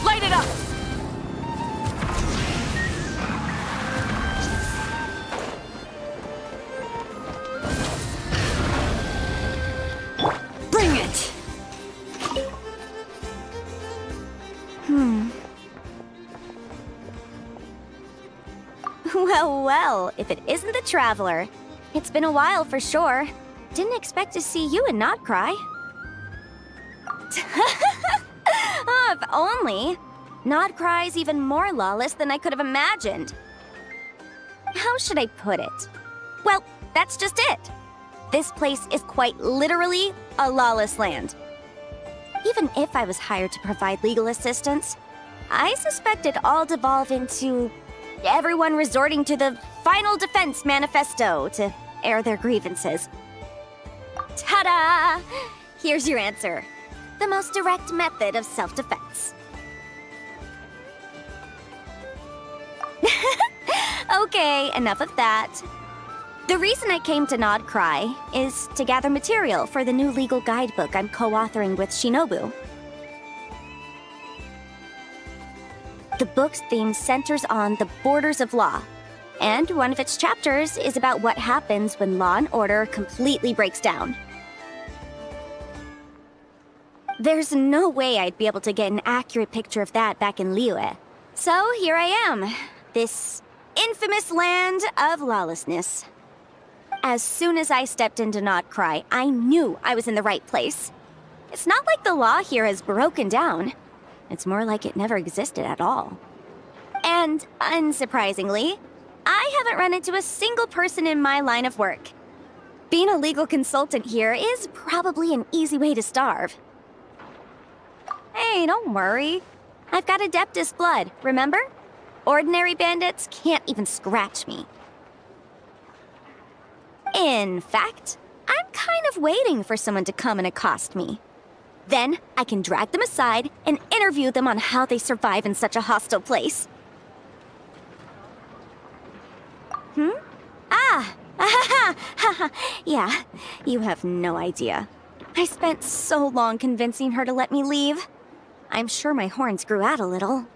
Light it up! Bring it! Well, if it isn't the Traveler. It's been a while for sure. Didn't expect to see you and not cry. Oh, if only. Not Cry's even more lawless than I could have imagined. How should I put it? Well, that's just it. This place is quite literally a lawless land. Even if I was hired to provide legal assistance, I suspect it'd all devolve into everyone resorting to the Final Defense Manifesto to air their grievances. Ta-da! Here's your answer. The most direct method of self-defense. Okay, enough of that. The reason I came to Nod Cry is to gather material for the new legal guidebook I'm co-authoring with Shinobu. The book's theme centers on the borders of law, and one of its chapters is about what happens when law and order completely breaks down. There's no way I'd be able to get an accurate picture of that back in Liyue. So here I am, this infamous land of lawlessness. As soon as I stepped into Nod Cry, I knew I was in the right place. It's not like the law here has broken down. It's more like it never existed at all. And, unsurprisingly, I haven't run into a single person in my line of work. Being a legal consultant here is probably an easy way to starve. Hey, don't worry. I've got Adeptus blood, remember? Ordinary bandits can't even scratch me. In fact, I'm kind of waiting for someone to come and accost me. Then I can drag them aside and interview them on how they survive in such a hostile place. Yeah, you have no idea. I spent so long convincing her to let me leave. I'm sure my horns grew out a little.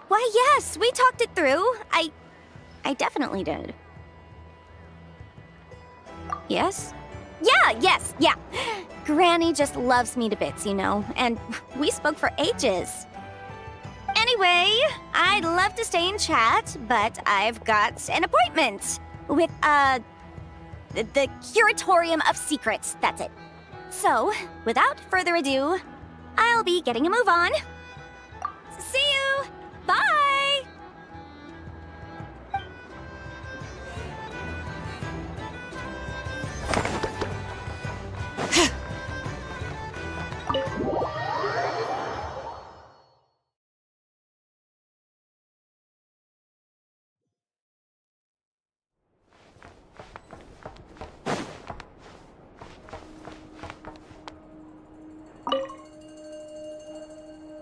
Why, yes, we talked it through. I definitely did. Yes? Yeah. Granny just loves me to bits, you know, and we spoke for ages. Anyway, I'd love to stay and chat, but I've got an appointment with, the Curatorium of Secrets, that's it. So, without further ado, I'll be getting a move on. See you! Bye!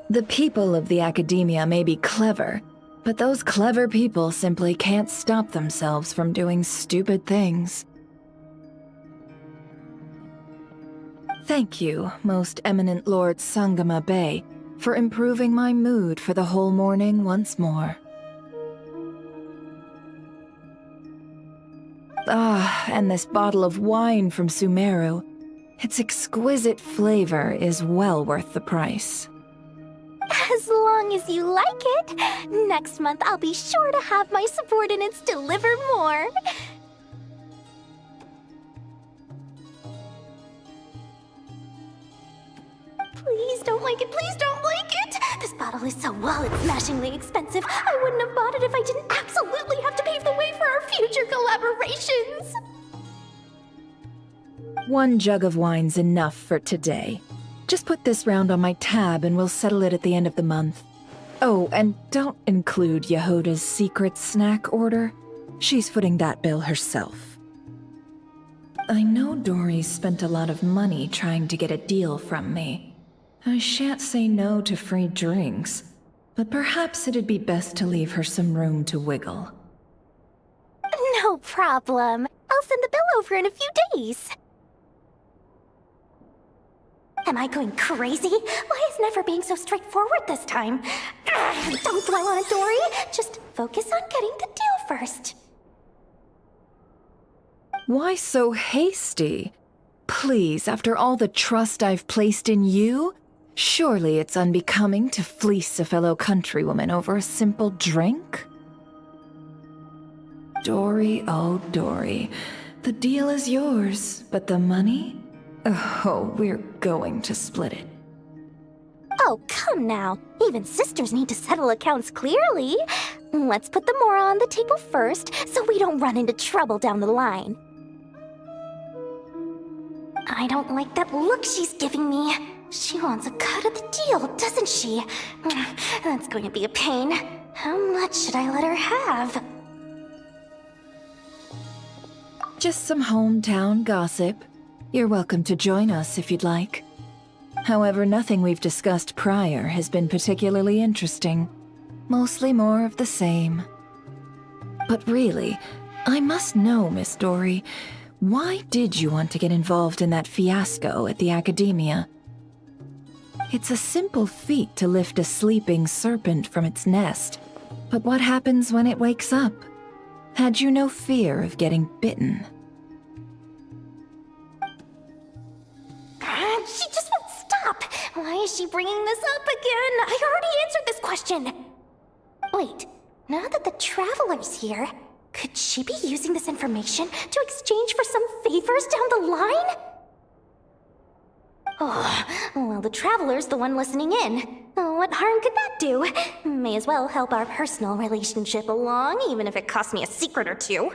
The people of the academia may be clever, but those clever people simply can't stop themselves from doing stupid things. Thank you, most eminent Lord Sangama Bey, for improving my mood for the whole morning once more. Ah, and this bottle of wine from Sumeru. Its exquisite flavor is well worth the price. As long as you like it. Next month, I'll be sure to have my subordinates deliver more. Please don't like it, please don't like it! This bottle is so wallet-smashingly expensive. I wouldn't have bought it if I didn't absolutely have to pave the way for our future collaborations. One jug of wine's enough for today. Just put this round on my tab and we'll settle it at the end of the month. Oh, and don't include Yehoda's secret snack order. She's footing that bill herself. I know Dory's spent a lot of money trying to get a deal from me. I shan't say no to free drinks, but perhaps it'd be best to leave her some room to wiggle. No problem. I'll send the bill over in a few days. Am I going crazy? Why is Never being so straightforward this time? Don't dwell on it, Dory. Just focus on getting the deal first. Why so hasty? Please, after all the trust I've placed in you, surely it's unbecoming to fleece a fellow countrywoman over a simple drink? Dory, oh Dory, the deal is yours, but the money? Oh, we're going to split it. Oh, come now. Even sisters need to settle accounts clearly. Let's put the Mora on the table first, so we don't run into trouble down the line. I don't like that look she's giving me. She wants a cut of the deal, doesn't she? That's going to be a pain. How much should I let her have? Just some hometown gossip. You're welcome to join us if you'd like. However, nothing we've discussed prior has been particularly interesting. Mostly more of the same. But really, I must know, Miss Dory, why did you want to get involved in that fiasco at the Academia? It's a simple feat to lift a sleeping serpent from its nest, but what happens when it wakes up? Had you no fear of getting bitten? She just won't stop! Why is she bringing this up again? I already answered this question! Wait, now that the Traveler's here, could she be using this information to exchange for some favors down the line? Oh, well, the Traveler's the one listening in. Oh, what harm could that do? May as well help our personal relationship along, even if it costs me a secret or two.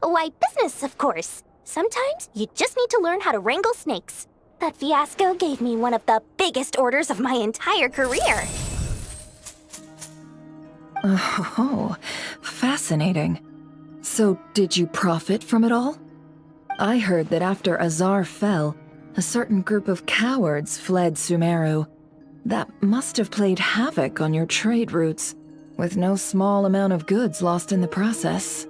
Why, business, of course. Sometimes you just need to learn how to wrangle snakes. That fiasco gave me one of the biggest orders of my entire career. Oh, fascinating. So, did you profit from it all? I heard that after Azar fell, a certain group of cowards fled Sumeru. That must have played havoc on your trade routes, with no small amount of goods lost in the process.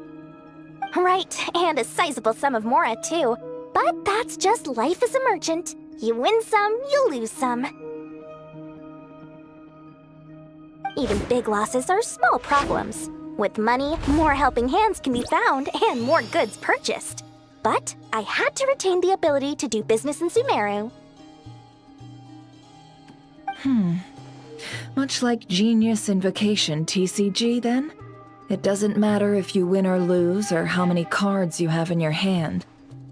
Right, and a sizable sum of Mora, too. But that's just life as a merchant. You win some, you lose some. Even big losses are small problems. With money, more helping hands can be found and more goods purchased. But I had to retain the ability to do business in Sumeru. Much like Genius Invocation TCG, then? It doesn't matter if you win or lose or how many cards you have in your hand.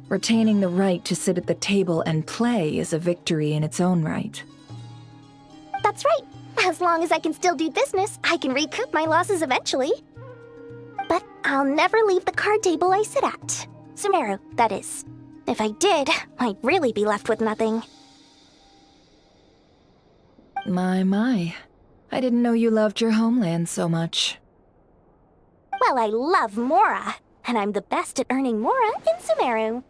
Retaining the right to sit at the table and play is a victory in its own right. That's right. As long as I can still do business, I can recoup my losses eventually. But I'll never leave the card table I sit at. Sumeru, that is. If I did, I'd really be left with nothing. My. I didn't know you loved your homeland so much. Well, I love Mora, and I'm the best at earning Mora in Sumeru.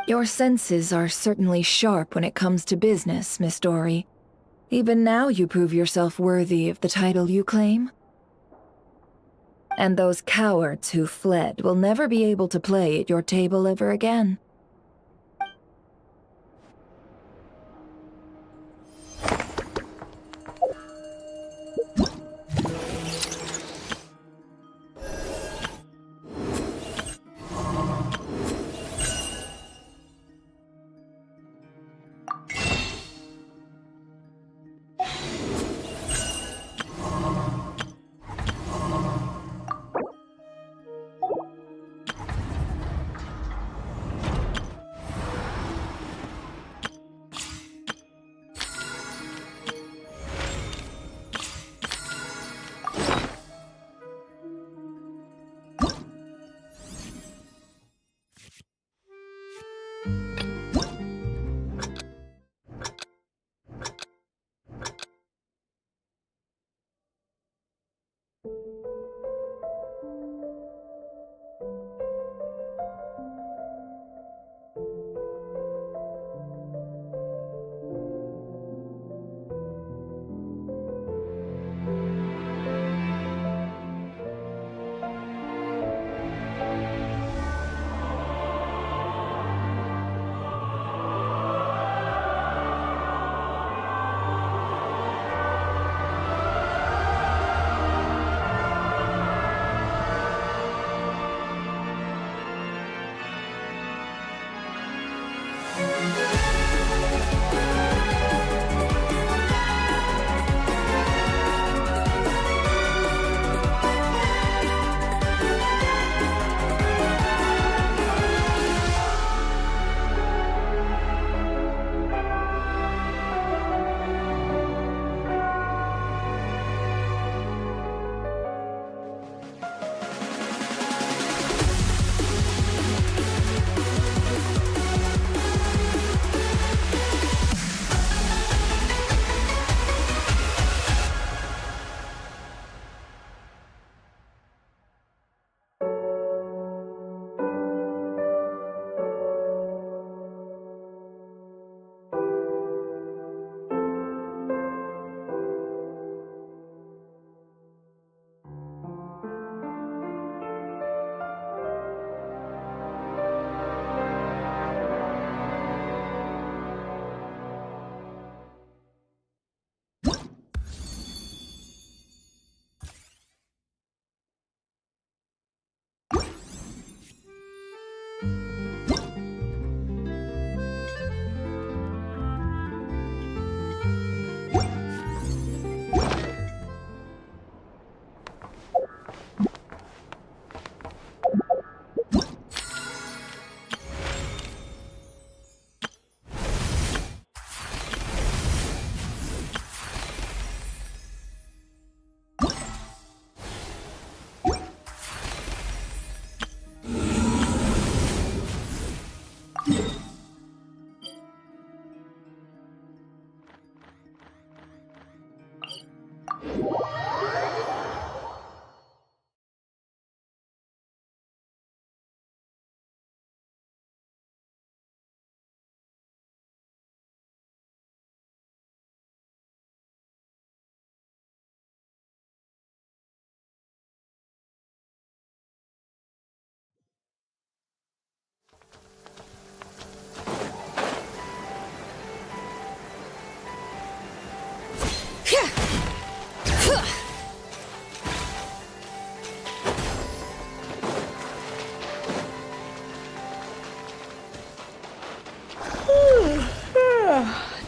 Your senses are certainly sharp when it comes to business, Miss Dory. Even now you prove yourself worthy of the title you claim. And those cowards who fled will never be able to play at your table ever again.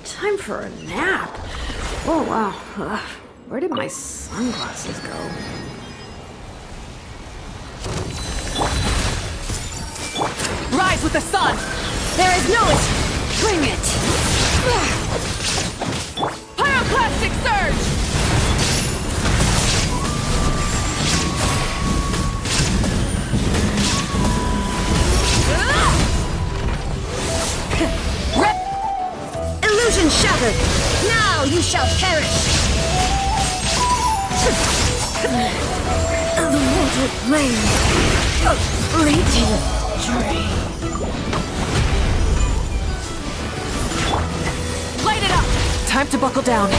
Time for a nap. Oh, wow. Where did my sunglasses go? Rise with the sun! There is no it! Bring it! Pyroclastic surge! Illusion shattered! Now you shall perish! The mortal plane of fleeting dream. Light it up! Time to buckle down.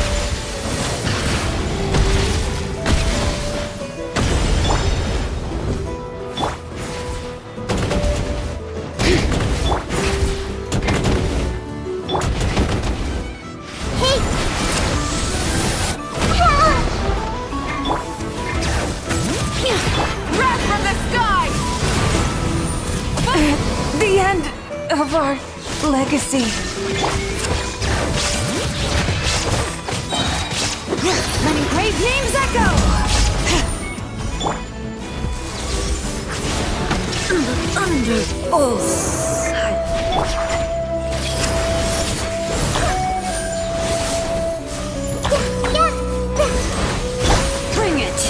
Wrath from the sky! The end of our legacy. Many great names echo! Under all Bring it!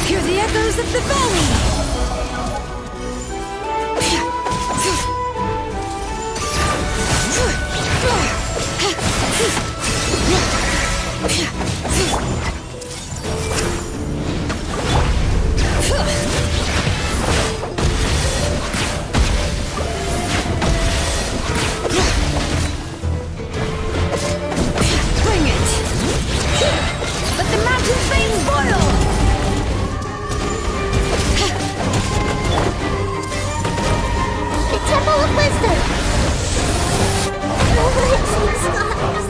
Hear the echoes of the valley! Bring it! Let the mountain flames boil! The Temple of Wisdom! Lightning stars!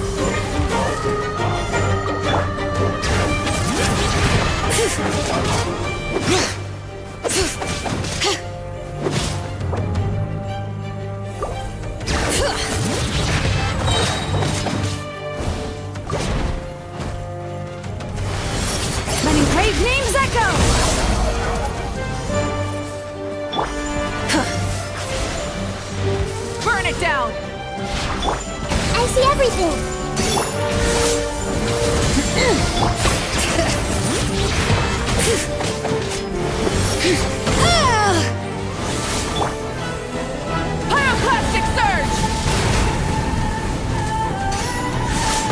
Many brave names echo! Burn it down! I see everything! Pyroclastic surge!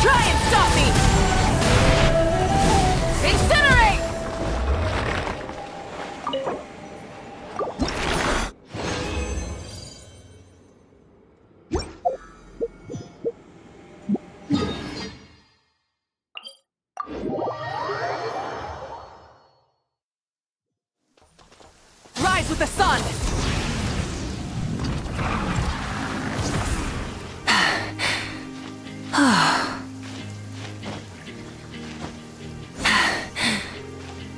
Try and stop me! Incinerate! Rise with the sun!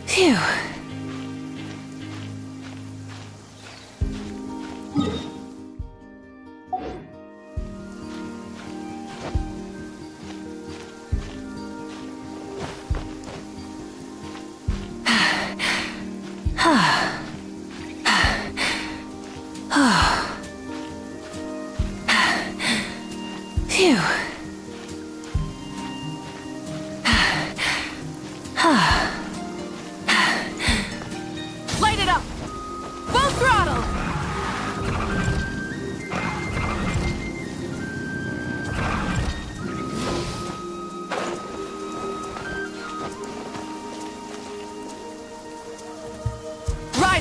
Phew. Phew.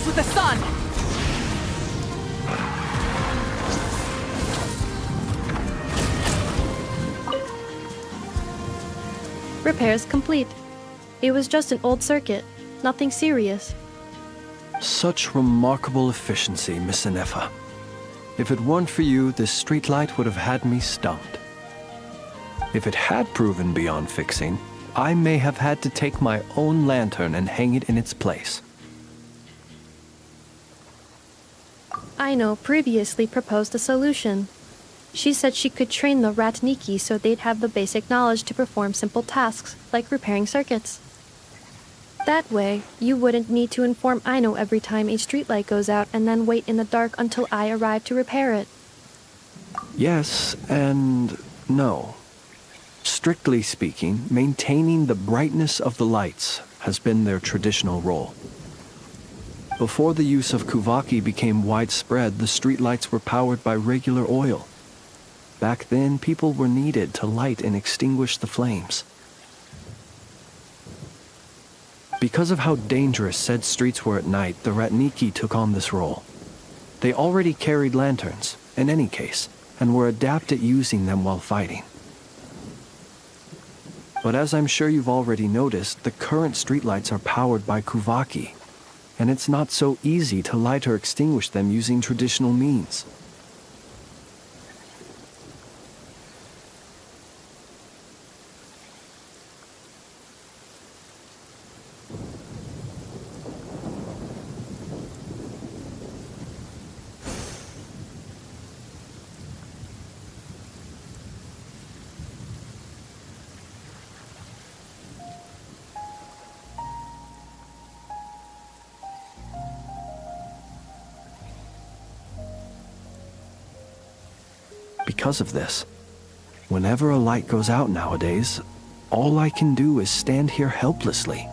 Rise with the sun! Repairs complete. It was just an old circuit, nothing serious. Such remarkable efficiency, Miss Inefa. If it weren't for you, this streetlight would have had me stumped. If it had proven beyond fixing, I may have had to take my own lantern and hang it in its place. Aino previously proposed a solution. She said she could train the Ratniki so they'd have the basic knowledge to perform simple tasks, like repairing circuits. That way, you wouldn't need to inform Aino every time a streetlight goes out and then wait in the dark until I arrive to repair it. Yes and no. Strictly speaking, maintaining the brightness of the lights has been their traditional role. Before the use of Kuvaki became widespread, the streetlights were powered by regular oil. Back then, people were needed to light and extinguish the flames. Because of how dangerous said streets were at night, the Ratniki took on this role. They already carried lanterns, in any case, and were adept at using them while fighting. But as I'm sure you've already noticed, the current streetlights are powered by Kuvaki, and it's not so easy to light or extinguish them using traditional means. Because of this, whenever a light goes out nowadays, all I can do is stand here helplessly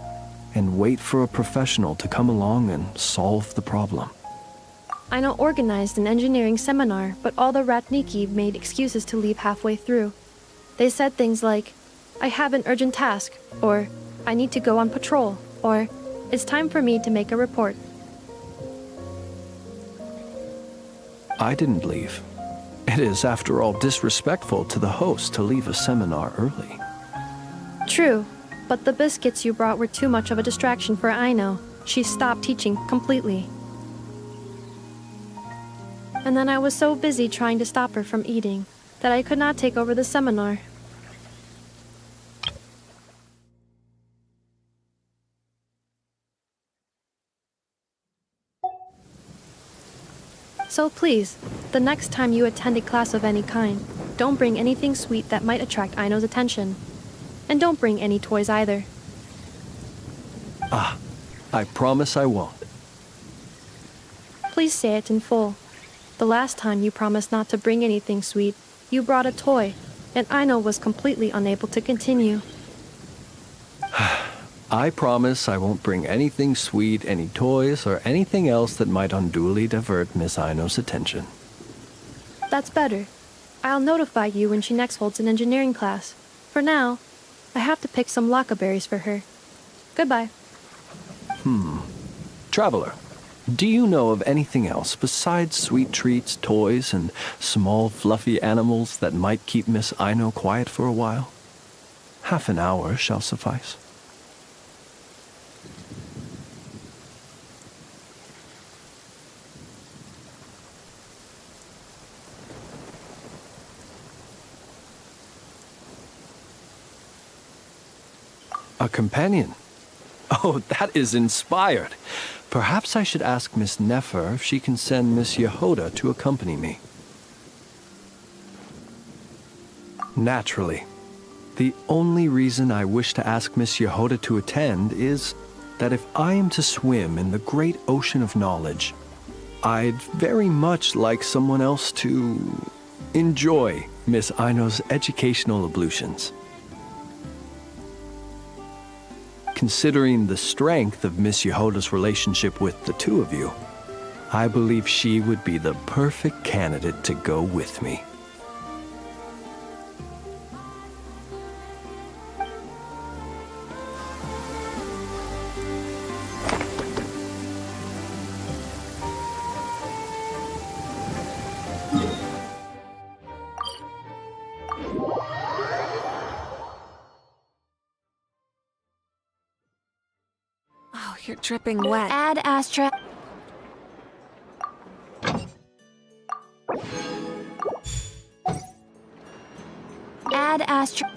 and wait for a professional to come along and solve the problem. Aino organized an engineering seminar, but all the Ratniki made excuses to leave halfway through. They said things like, I have an urgent task, or I need to go on patrol, or it's time for me to make a report. I didn't leave. It is, after all, disrespectful to the host to leave a seminar early. True, but the biscuits you brought were too much of a distraction for Aino. She stopped teaching completely. And then I was so busy trying to stop her from eating that I could not take over the seminar. So please, the next time you attend a class of any kind, don't bring anything sweet that might attract Aino's attention. And don't bring any toys either. I promise I won't. Please say it in full. The last time you promised not to bring anything sweet, you brought a toy, and Aino was completely unable to continue. I promise I won't bring anything sweet, any toys, or anything else that might unduly divert Miss Aino's attention. That's better. I'll notify you when she next holds an engineering class. For now, I have to pick some laka berries for her. Goodbye. Traveler, do you know of anything else besides sweet treats, toys, and small fluffy animals that might keep Miss Aino quiet for a while? Half an hour shall suffice. A companion? Oh, that is inspired. Perhaps I should ask Miss Nefer if she can send Miss Yehoda to accompany me. Naturally. The only reason I wish to ask Miss Yehoda to attend is that if I am to swim in the great ocean of knowledge, I'd very much like someone else to enjoy Miss Aino's educational ablutions. Considering the strength of Miss Yehoda's relationship with the two of you, I believe she would be the perfect candidate to go with me. you're dripping wet. Add Astra. Add Astra.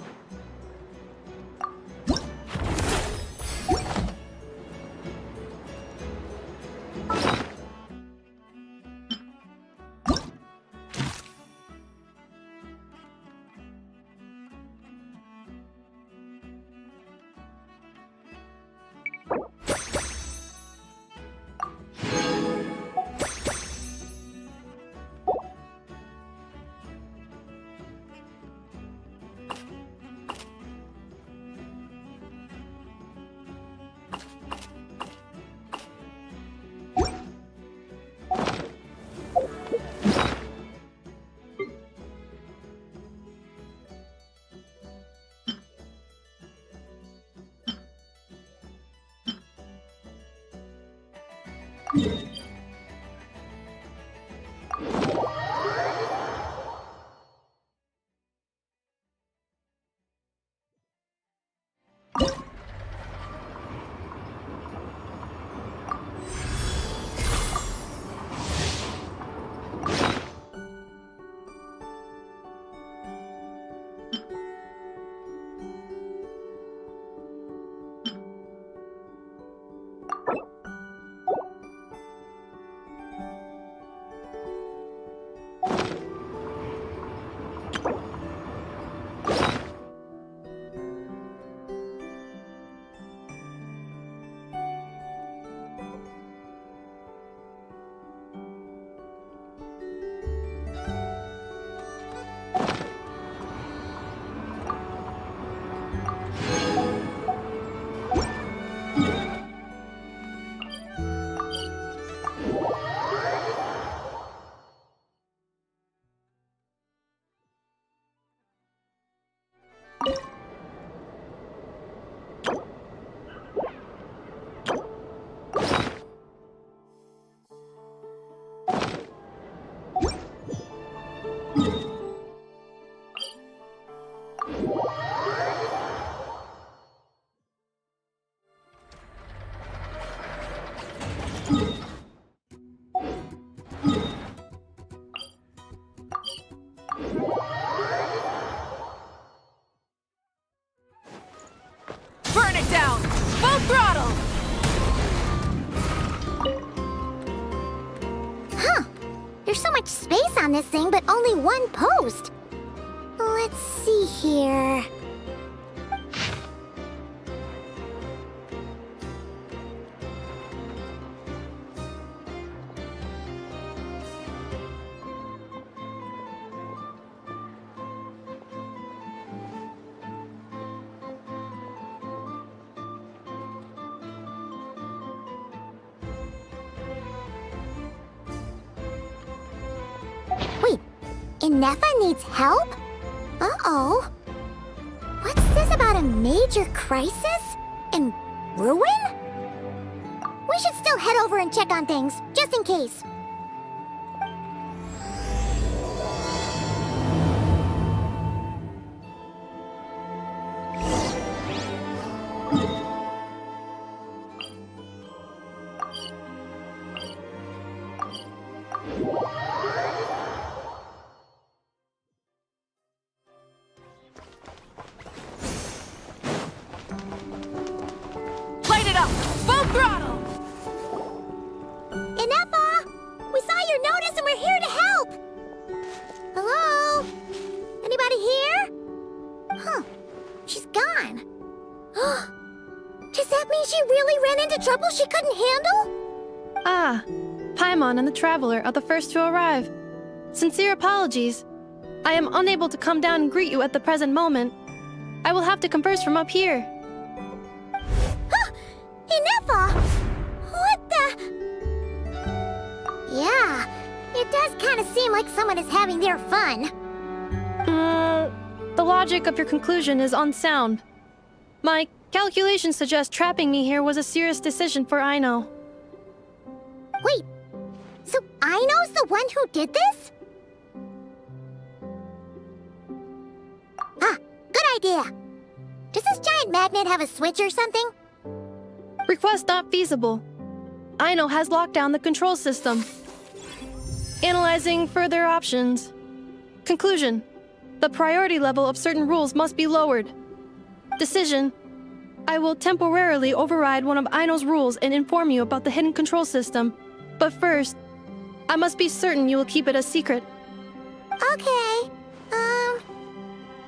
Burn it down! Full throttle! Huh. There's so much space on this thing, but only one post. Let's see here. Wait, Inefa needs help? Uh-oh. What's this about a major crisis? And ruin? We should still head over and check on things, just in case. Light it up! Full throttle! Inefa! We saw your notice and we're here to help! Hello? Anybody here? Huh. She's gone. Does that mean she really ran into trouble she couldn't handle? Ah, Paimon and the Traveler are the first to arrive. Sincere apologies. I am unable to come down and greet you at the present moment. I will have to converse from up here. Inefa! What the? Yeah, it does kind of seem like someone is having their fun. The logic of your conclusion is unsound. My calculations suggest trapping me here was a serious decision for Aino. Wait, so Aino's the one who did this? Ah, good idea. Does this giant magnet have a switch or something? Request not feasible. Aino has locked down the control system. Analyzing further options. Conclusion. The priority level of certain rules must be lowered. Decision. I will temporarily override one of Aino's rules and inform you about the hidden control system. But first, I must be certain you will keep it a secret. Okay.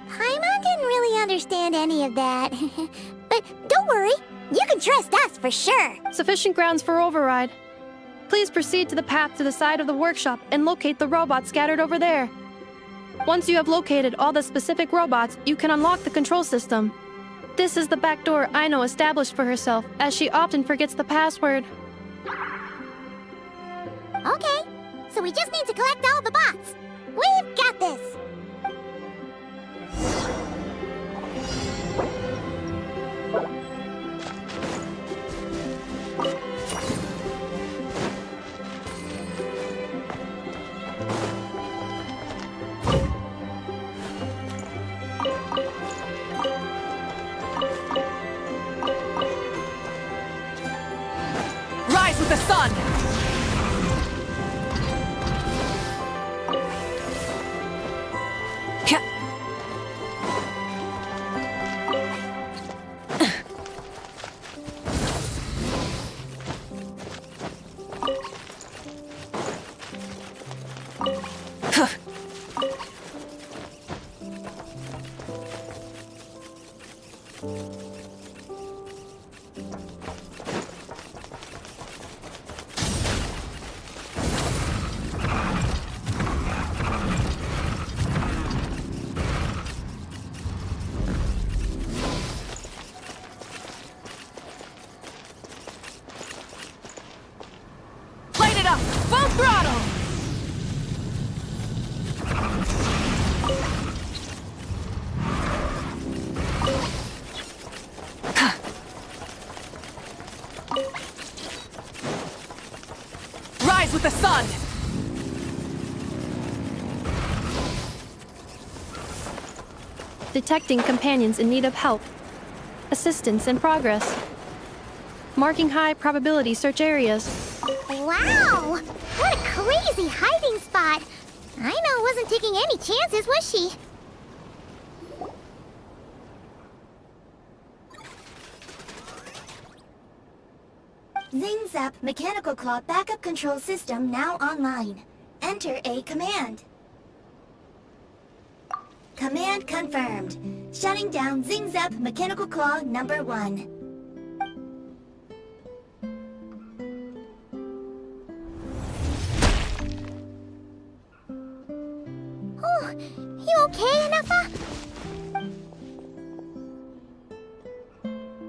Paimon didn't really understand any of that. But don't worry, you can trust us for sure. Sufficient grounds for override. Please proceed to the path to the side of the workshop and locate the robots scattered over there. Once you have located all the specific robots, you can unlock the control system. This is the back door Aino established for herself, as she often forgets the password. Okay, so we just need to collect all the bots. We've got this. Rise with the sun! Light it up! Full throttle! Rise with the sun! Detecting companions in need of help. Assistance in progress. Marking high probability search areas. Wow! What a crazy hiding spot! Aino wasn't taking any chances, was she? Zing Zap Mechanical Claw Backup Control System now online. Enter a command. Command confirmed. Shutting down Zing Zap Mechanical Claw number 1. Oh, you okay, Anafa?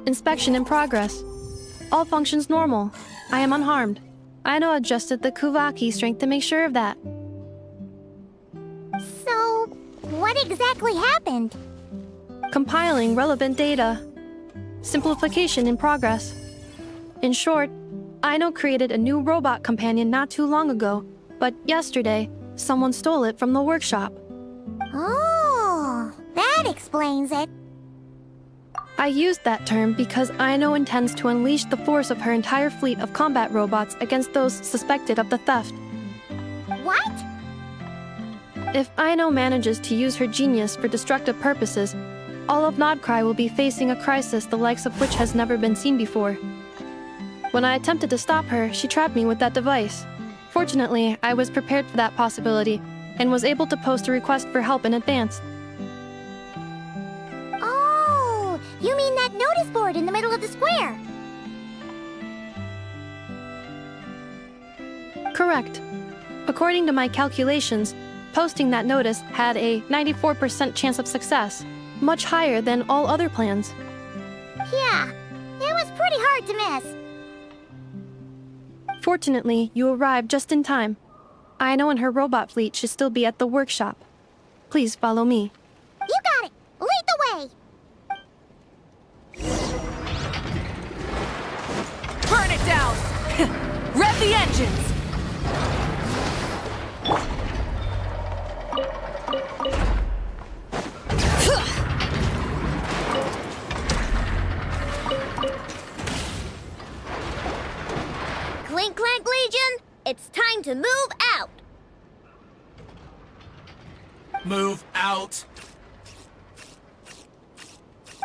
Inspection in progress. All functions normal. I am unharmed. Aino adjusted the Kuvaki strength to make sure of that. So, what exactly happened? Compiling relevant data. Simplification in progress. In short, Aino created a new robot companion not too long ago, but yesterday, someone stole it from the workshop. Oh, that explains it. I used that term because Aino intends to unleash the force of her entire fleet of combat robots against those suspected of the theft. What? If Aino manages to use her genius for destructive purposes, all of Nodcry will be facing a crisis the likes of which has never been seen before. When I attempted to stop her, she trapped me with that device. Fortunately, I was prepared for that possibility and was able to post a request for help in advance. Oh, you mean that notice board in the middle of the square? Correct. According to my calculations, posting that notice had a 94% chance of success, much higher than all other plans. Yeah, it was pretty hard to miss. Fortunately, you arrived just in time. Aino and her robot fleet should still be at the workshop. Please follow me. You got it! Lead the way! Burn it down! Rev the engines! to move out. Move out.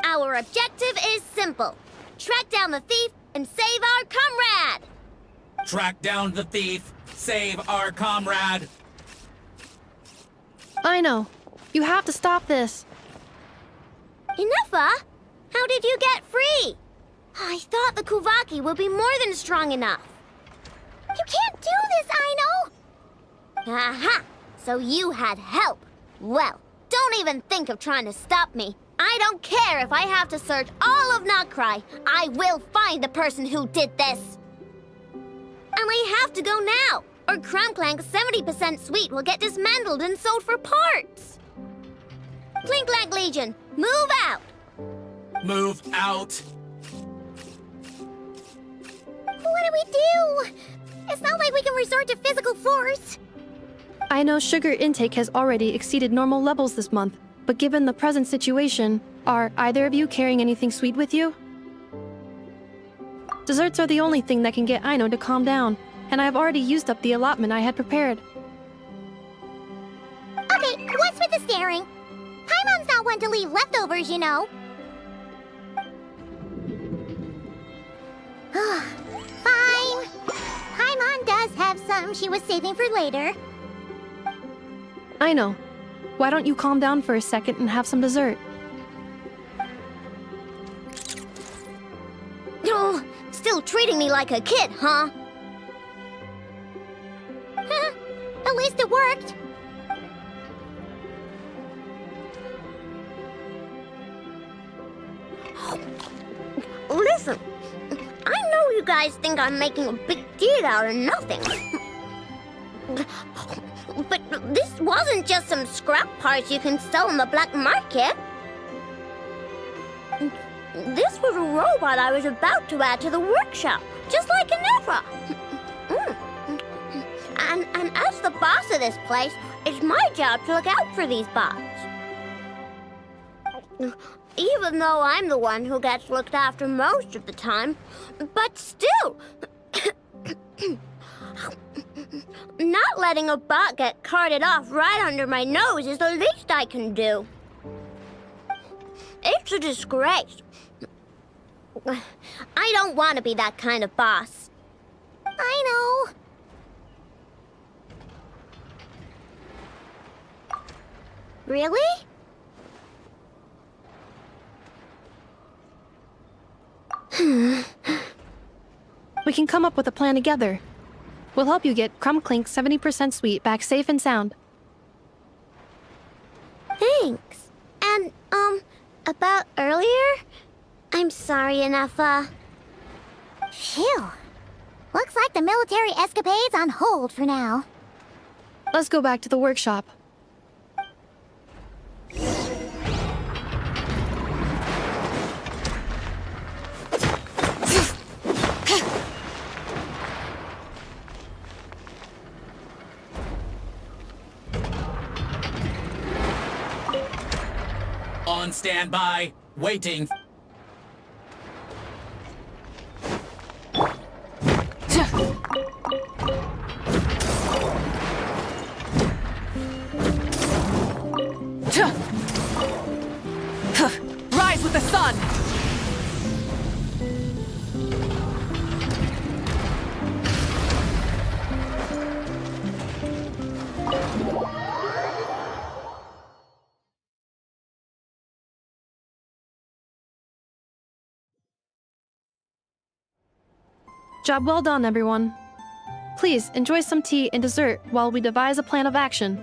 Our objective is simple. Track down the thief and save our comrade. Track down the thief. Save our comrade. I know. You have to stop this. Ineffa, how did you get free? I thought the Kuvaki would be more than strong enough. You can't do this, Aino! Aha! So you had help. Well, don't even think of trying to stop me. I don't care if I have to search all of Nokrai. I will find the person who did this. And I have to go now, or Crumbclank's 70% suite will get dismantled and sold for parts. Clinkclank Legion, move out! Move out. What do we do? It's not like we can resort to physical force. I know sugar intake has already exceeded normal levels this month, but given the present situation, are either of you carrying anything sweet with you? Desserts are the only thing that can get Aino to calm down, and I've already used up the allotment I had prepared. Okay, what's with the staring? Paimon's not one to leave leftovers, you know. Fine. Paimon does have some she was saving for later. I know. Why don't you calm down for a second and have some dessert? Oh, still treating me like a kid, huh? At least it worked. Listen, I know you guys think I'm making a big deal out of nothing. But this wasn't just some scrap parts you can sell on the black market. This was a robot I was about to add to the workshop, just like Ineffa. And as the boss of this place, it's my job to look out for these bots. Even though I'm the one who gets looked after most of the time. But still, not letting a bot get carted off right under my nose is the least I can do. It's a disgrace. I don't want to be that kind of boss. I know. Really? We can come up with a plan together. We'll help you get Crumbclink's 70% suite back safe and sound. Thanks. And, about earlier? I'm sorry, Ineffa. Phew. Looks like the military escapade's on hold for now. Let's go back to the workshop. On standby. Waiting. Rise with the sun! Job well done, everyone. Please, enjoy some tea and dessert while we devise a plan of action.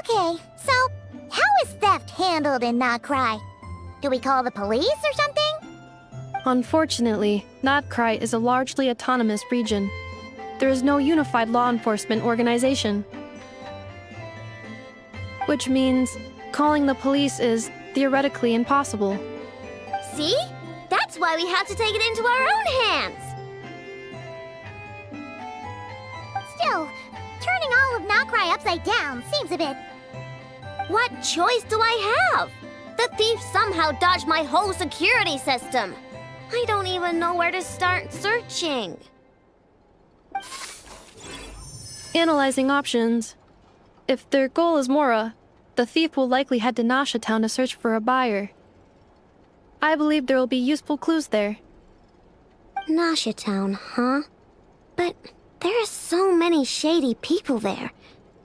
Okay, so how is theft handled in Nokrai? Do we call the police or something? Unfortunately, Nokrai is a largely autonomous region. There is no unified law enforcement organization. Which means calling the police is theoretically impossible. See? That's why we have to take it into our own hands. Still, turning all of Nokrai upside down seems a bit... What choice do I have? The thief somehow dodged my whole security system. I don't even know where to start searching. Analyzing options. If their goal is Mora, the thief will likely head to Nasha Town to search for a buyer. I believe there will be useful clues there. Nasha Town, huh? But there are so many shady people there.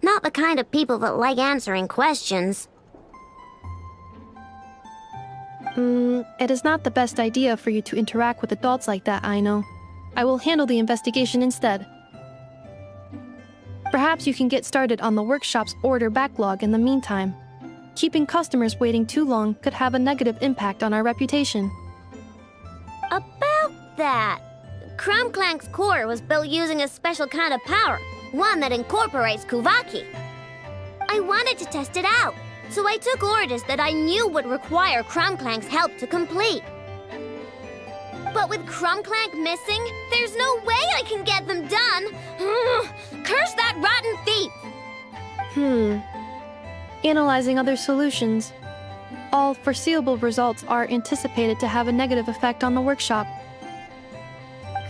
Not the kind of people that like answering questions. It is not the best idea for you to interact with adults like that, I know. I will handle the investigation instead. Perhaps you can get started on the workshop's order backlog in the meantime. Keeping customers waiting too long could have a negative impact on our reputation. About that, Crumclank's core was built using a special kind of power, one that incorporates Kuvaki. I wanted to test it out, so I took orders that I knew would require Crumclank's help to complete. But with Crumclank missing, there's no way I can get them done. Curse that rotten thief! Analyzing other solutions. All foreseeable results are anticipated to have a negative effect on the workshop.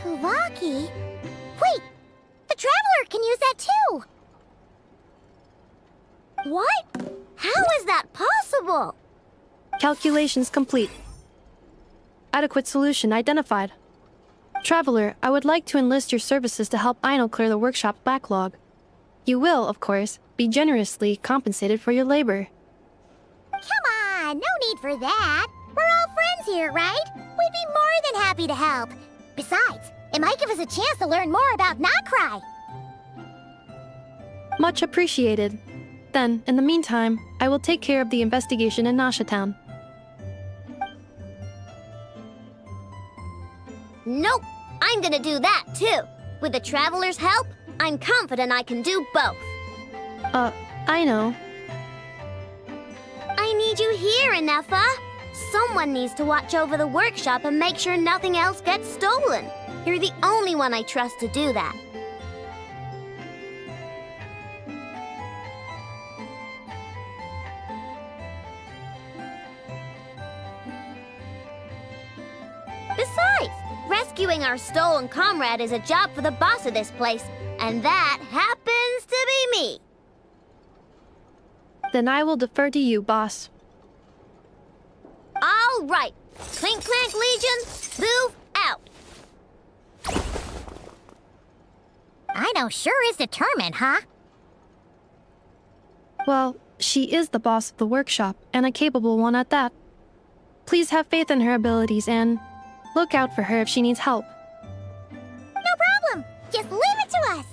Kuvaki? Wait! The Traveler can use that too! What? How is that possible? Calculations complete. Adequate solution identified. Traveler, I would like to enlist your services to help Aino clear the workshop's backlog. You will, of course, be generously compensated for your labor. Come on, no need for that. We're all friends here, right? We'd be more than happy to help. Besides, it might give us a chance to learn more about Noctri. Much appreciated. Then, in the meantime, I will take care of the investigation in Nasha Town. Nope, I'm gonna do that too. With the Traveler's help, I'm confident I can do both. I know. I need you here, Inefa. Someone needs to watch over the workshop and make sure nothing else gets stolen. You're the only one I trust to do that. Besides, rescuing our stolen comrade is a job for the boss of this place, and that happens to be me. Then I will defer to you, boss. All right. Clink Clank Legion, move out. Aino sure is determined, huh? Well, she is the boss of the workshop, and a capable one at that. Please have faith in her abilities and look out for her if she needs help. No problem. Just leave it to us.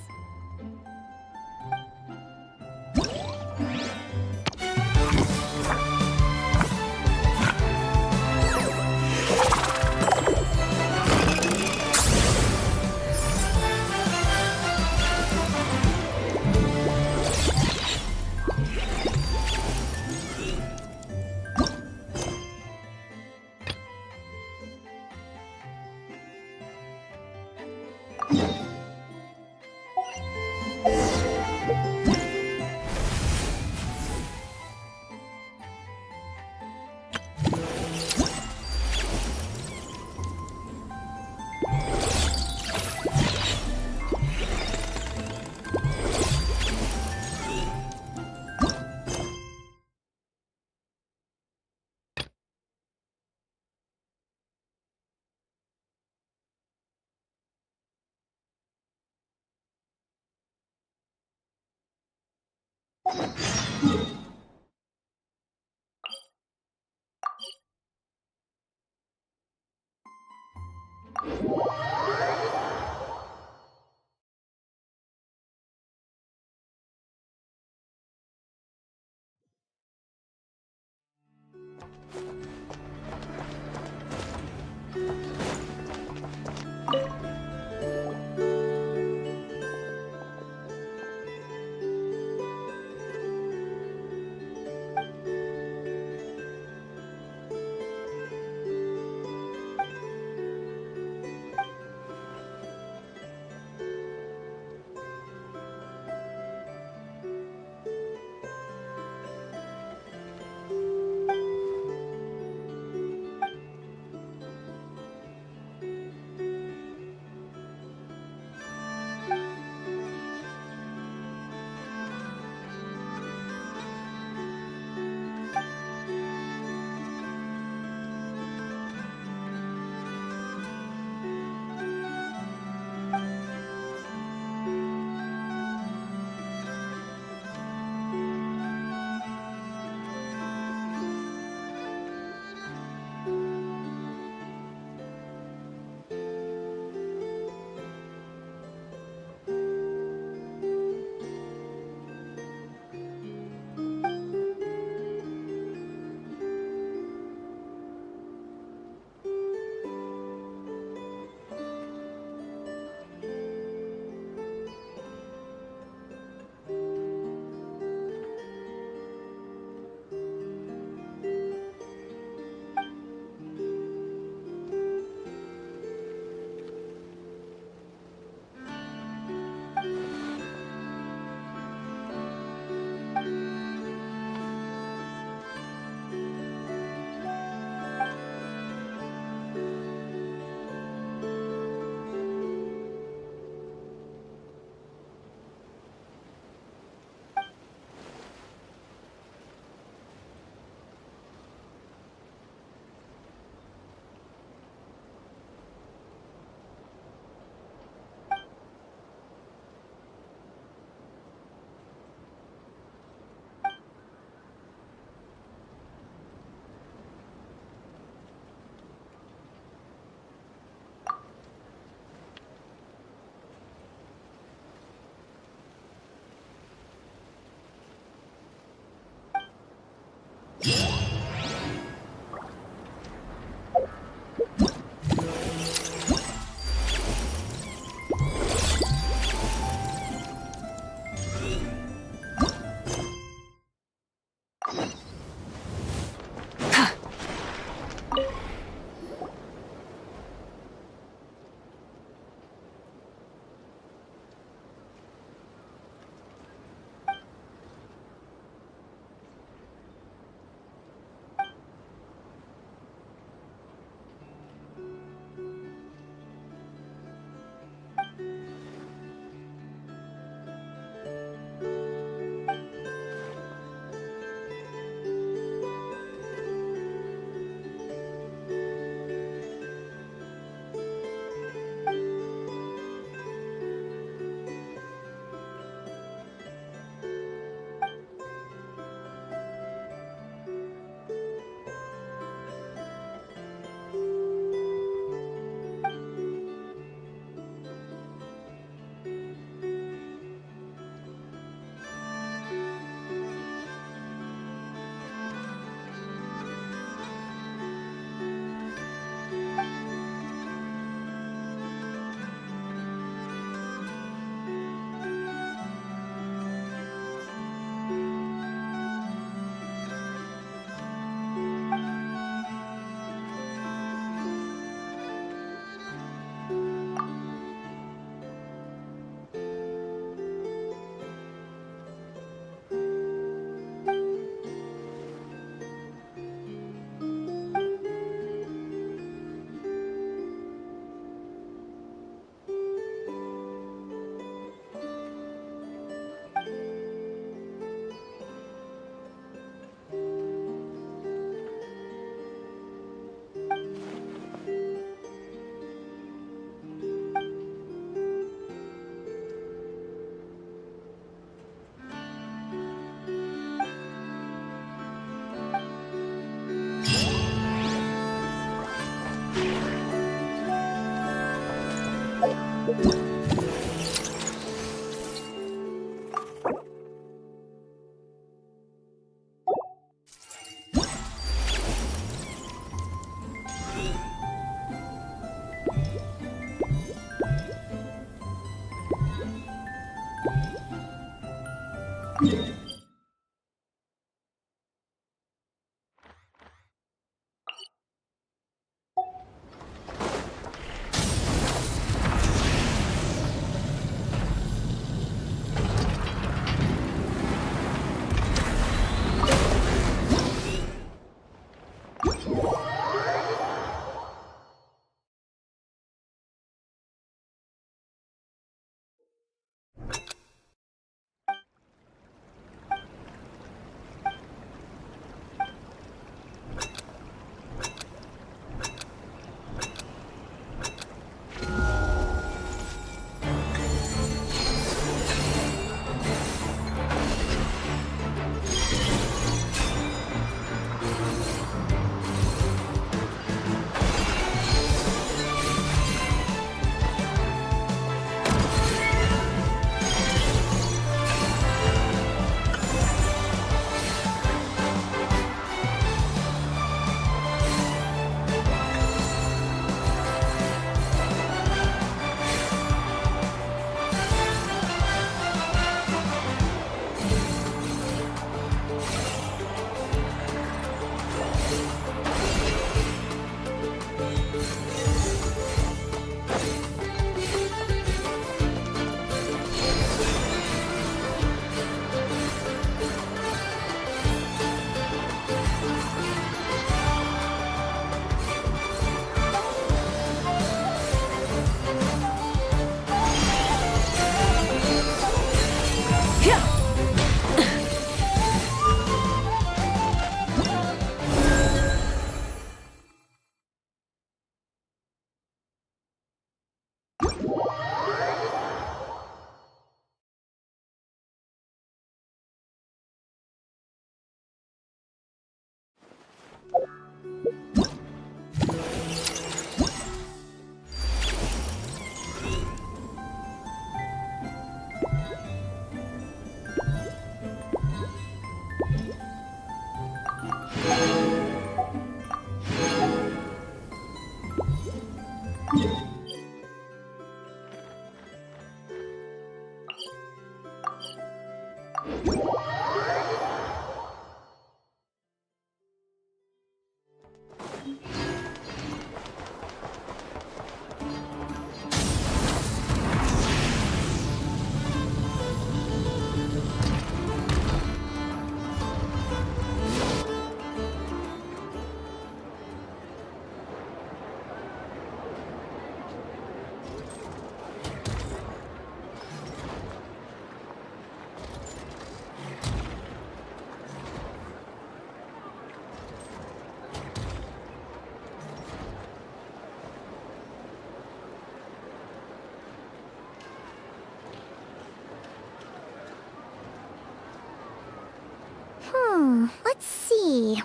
Let's see.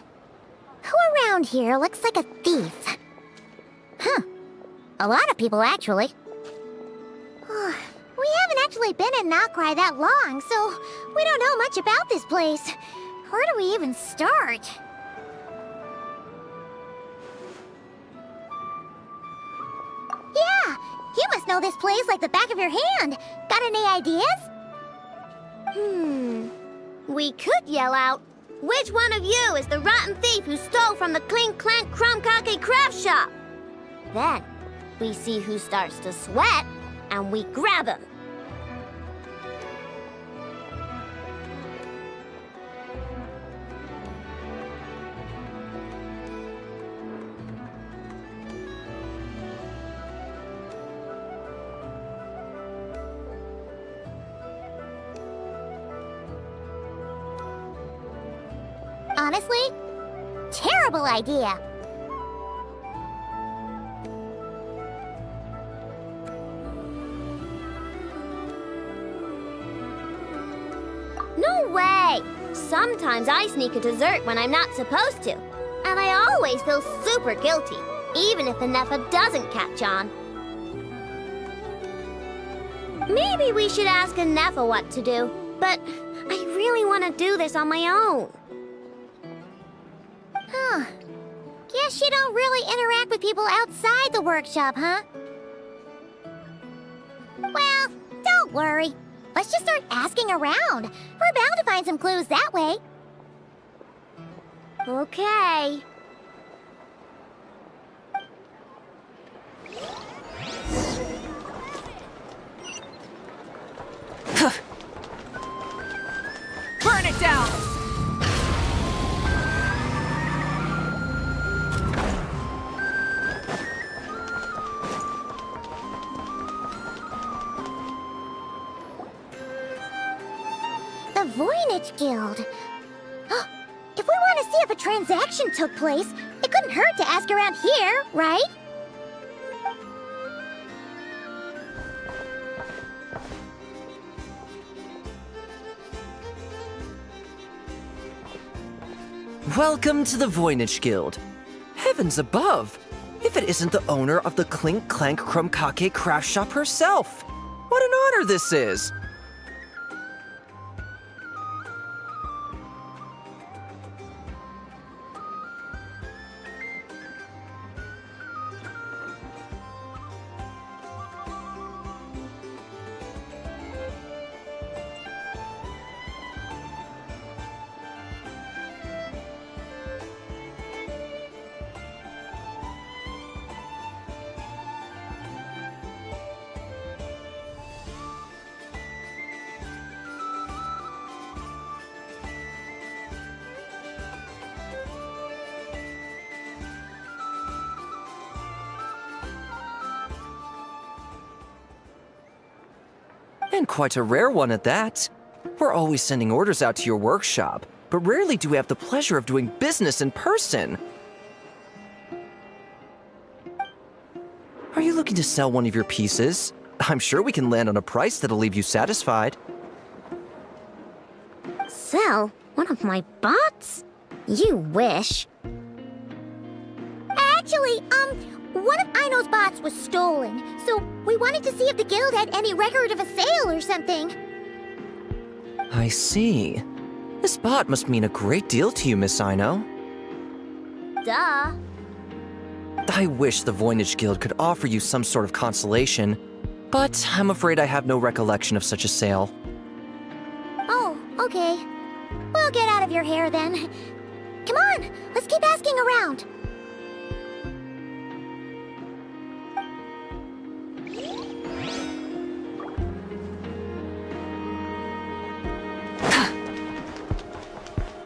Who around here looks like a thief? Huh. A lot of people, actually. We haven't actually been in Nokrai that long, so we don't know much about this place. Where do we even start? Yeah, you must know this place like the back of your hand. Got any ideas? We could yell out, "Which one of you is the rotten thief who stole from the Clink Clank Crumb-Kake craft shop?" Then, we see who starts to sweat, and we grab him. Honestly, terrible idea. No way! Sometimes I sneak a dessert when I'm not supposed to. And I always feel super guilty, even if the Neffa doesn't catch on. Maybe we should ask a Neffa what to do, but I really want to do this on my own. Huh. Guess you don't really interact with people outside the workshop, huh? Well, don't worry. Let's just start asking around. We're bound to find some clues that way. Okay. Burn it down! The Voynich Guild. If we want to see if a transaction took place, it couldn't hurt to ask around here, right? Welcome to the Voynich Guild. Heavens above! If it isn't the owner of the Clink Clank Crumb-Kake craft shop herself! What an honor this is! And quite a rare one at that. We're always sending orders out to your workshop, but rarely do we have the pleasure of doing business in person. Are you looking to sell one of your pieces? I'm sure we can land on a price that'll leave you satisfied. Sell one of my bots? You wish. Actually, one of Aino's bots was stolen, so we wanted to see if the guild had any record of a sale or something. I see. This bot must mean a great deal to you, Miss Aino. Duh. I wish the Voynich Guild could offer you some sort of consolation, but I'm afraid I have no recollection of such a sale. Oh, Okay. We'll get out of your hair then. Come on, let's keep asking around.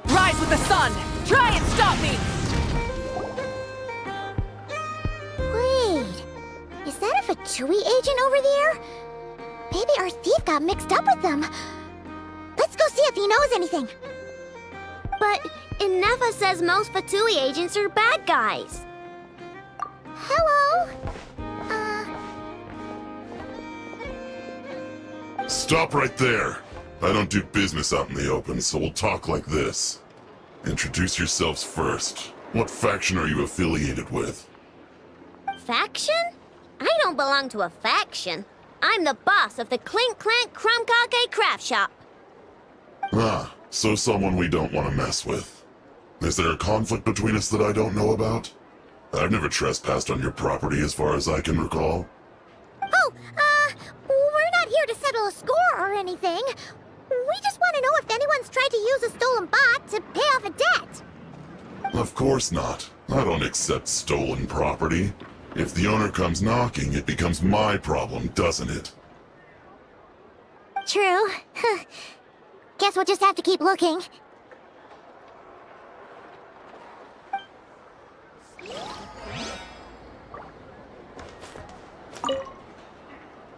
Rise with the sun! Try and stop me! Wait, is that a Fatui agent over there? Maybe our thief got mixed up with them. Let's go see if he knows anything. But Inefa says most Fatui agents are bad guys. Hello? Stop right there. I don't do business out in the open, so we'll talk like this. Introduce yourselves first. What faction are you affiliated with? Faction? I don't belong to a faction. I'm the boss of the Clink Clank Crumkake Craft Shop. Ah, so someone we don't want to mess with. Is there a conflict between us that I don't know about? I've never trespassed on your property as far as I can recall. Oh, we're not here to settle a score or anything. We just want to know if anyone's tried to use a stolen bot to pay off a debt. Of course not. I don't accept stolen property. If the owner comes knocking, it becomes my problem, doesn't it? True. Guess we'll just have to keep looking.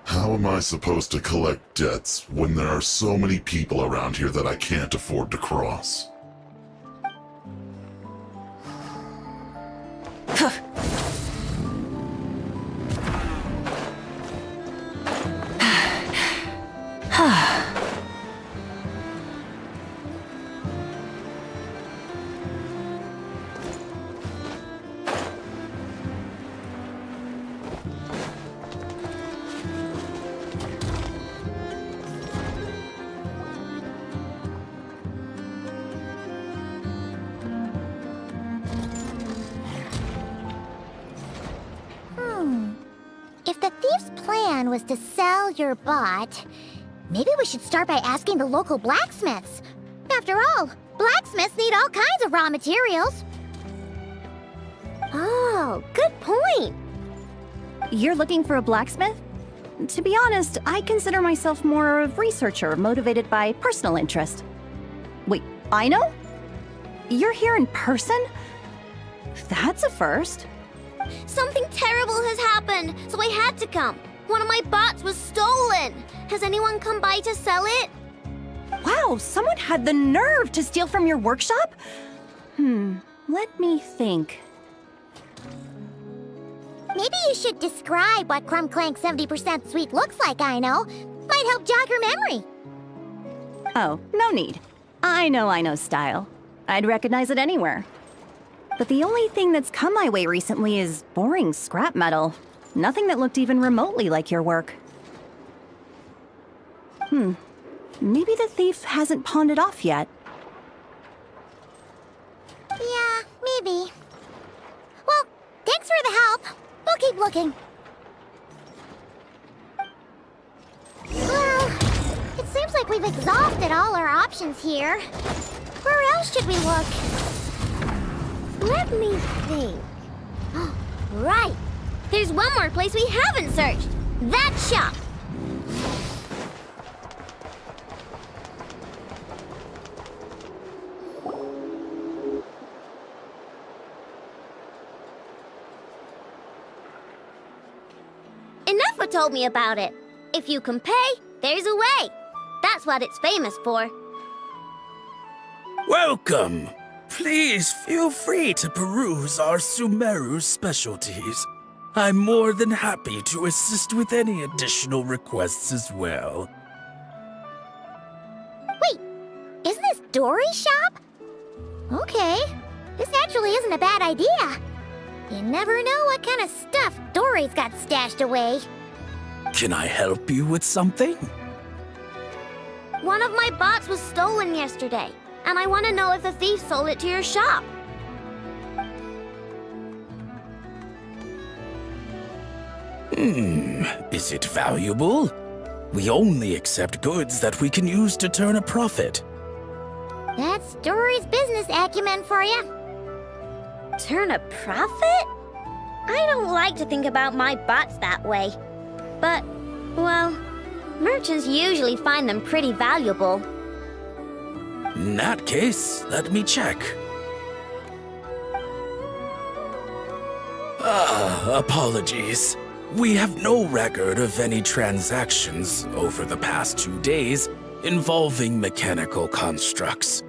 How am I supposed to collect debts when there are so many people around here that I can't afford to cross? If the thief's plan was to sell your bot, maybe we should start by asking the local blacksmiths. After all, blacksmiths need all kinds of raw materials. Oh, good point. You're looking for a blacksmith? To be honest, I consider myself more a researcher motivated by personal interest. Wait, I know? You're here in person? That's a first. Something terrible has happened, so I had to come. One of my bots was stolen. Has anyone come by to sell it? Wow, someone had the nerve to steal from your workshop? Let me think. Maybe you should describe what Crumb Clank 70% sweet looks like, I know. Might help jog your memory. Oh, no need. I know style. I'd recognize it anywhere. But the only thing that's come my way recently is boring scrap metal. Nothing that looked even remotely like your work. Maybe the thief hasn't pawned it off yet. Yeah, maybe. Well, thanks for the help. We'll keep looking. Well, it seems like we've exhausted all our options here. Where else should we look? Let me think. Right. There's one more place we haven't searched. That shop. Inefa told me about it. If you can pay, there's a way. That's what it's famous for. Welcome. Please feel free to peruse our Sumeru specialties. I'm more than happy to assist with any additional requests as well. Wait, isn't this Dory's shop? Okay, this actually isn't a bad idea. You never know what kind of stuff Dory's got stashed away. Can I help you with something? One of my bots was stolen yesterday, and I want to know if the thief sold it to your shop. Is it valuable? We only accept goods that we can use to turn a profit. That's Dory's business acumen for you. Turn a profit? I don't like to think about my bots that way. But, well, merchants usually find them pretty valuable. In that case, let me check. Apologies. We have no record of any transactions over the past 2 days involving mechanical constructs.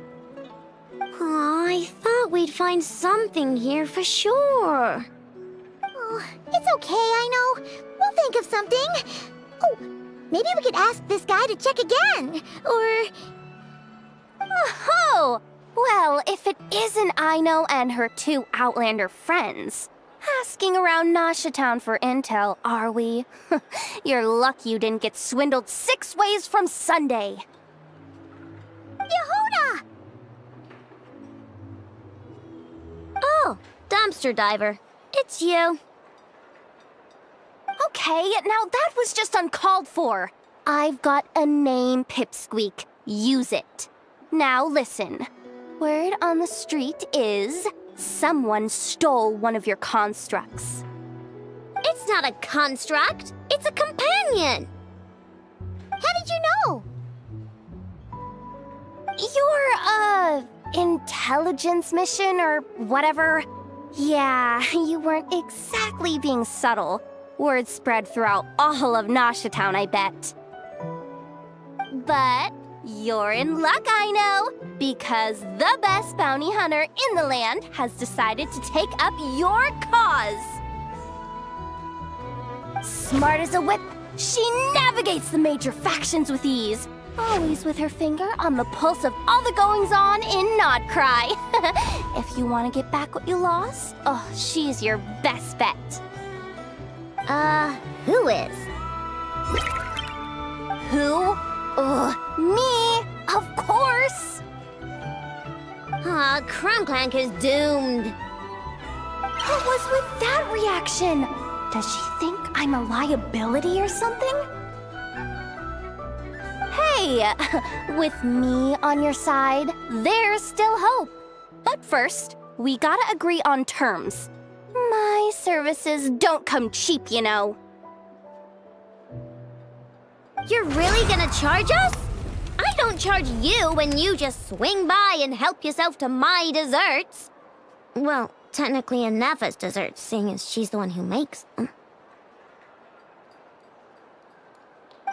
Aw, I thought we'd find something here for sure. Oh, it's okay, I know. We'll think of something. Oh, maybe we could ask this guy to check again. Or... Oh! Well, if it isn't Aino and her 2 Outlander friends. Asking around Nasha Town for intel, are we? You're lucky you didn't get swindled 6 ways from Sunday. Yehuda! Oh, dumpster diver. It's you. Okay, now that was just uncalled for. I've got a name, Pipsqueak. Use it. Now listen. Word on the street is someone stole one of your constructs. It's not a construct. It's a companion. How did you know? Your, intelligence mission or whatever? Yeah, you weren't exactly being subtle. Word spread throughout all of Nasha Town, I bet. But you're in luck, I know, because the best bounty hunter in the land has decided to take up your cause. Smart as a whip, she navigates the major factions with ease, always with her finger on the pulse of all the goings-on in Nodcry. If you want to get back what you lost, oh, she's your best bet. Who is? Who? Me, of course! Crumclank is doomed. What was with that reaction? Does she think I'm a liability or something? Hey, with me on your side, there's still hope. But first, we gotta agree on terms. My services don't come cheap, you know. You're really gonna charge us? I don't charge you when you just swing by and help yourself to my desserts. Well, technically Nefa's desserts, seeing as she's the one who makes them.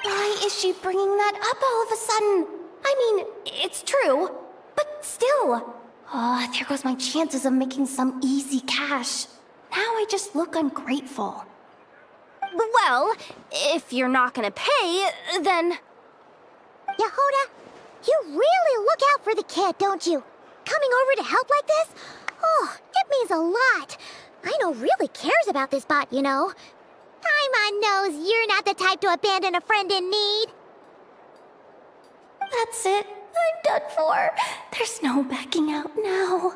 Why is she bringing that up all of a sudden? I mean, it's true, but still. Oh, there goes my chances of making some easy cash. Now I just look ungrateful. Well, if you're not gonna pay, then... Yehuda, you really look out for the kid, don't you? Coming over to help like this? Oh, it means a lot. Aino really cares about this bot, you know. Paimon knows you're not the type to abandon a friend in need. That's it. I'm done for. There's no backing out now.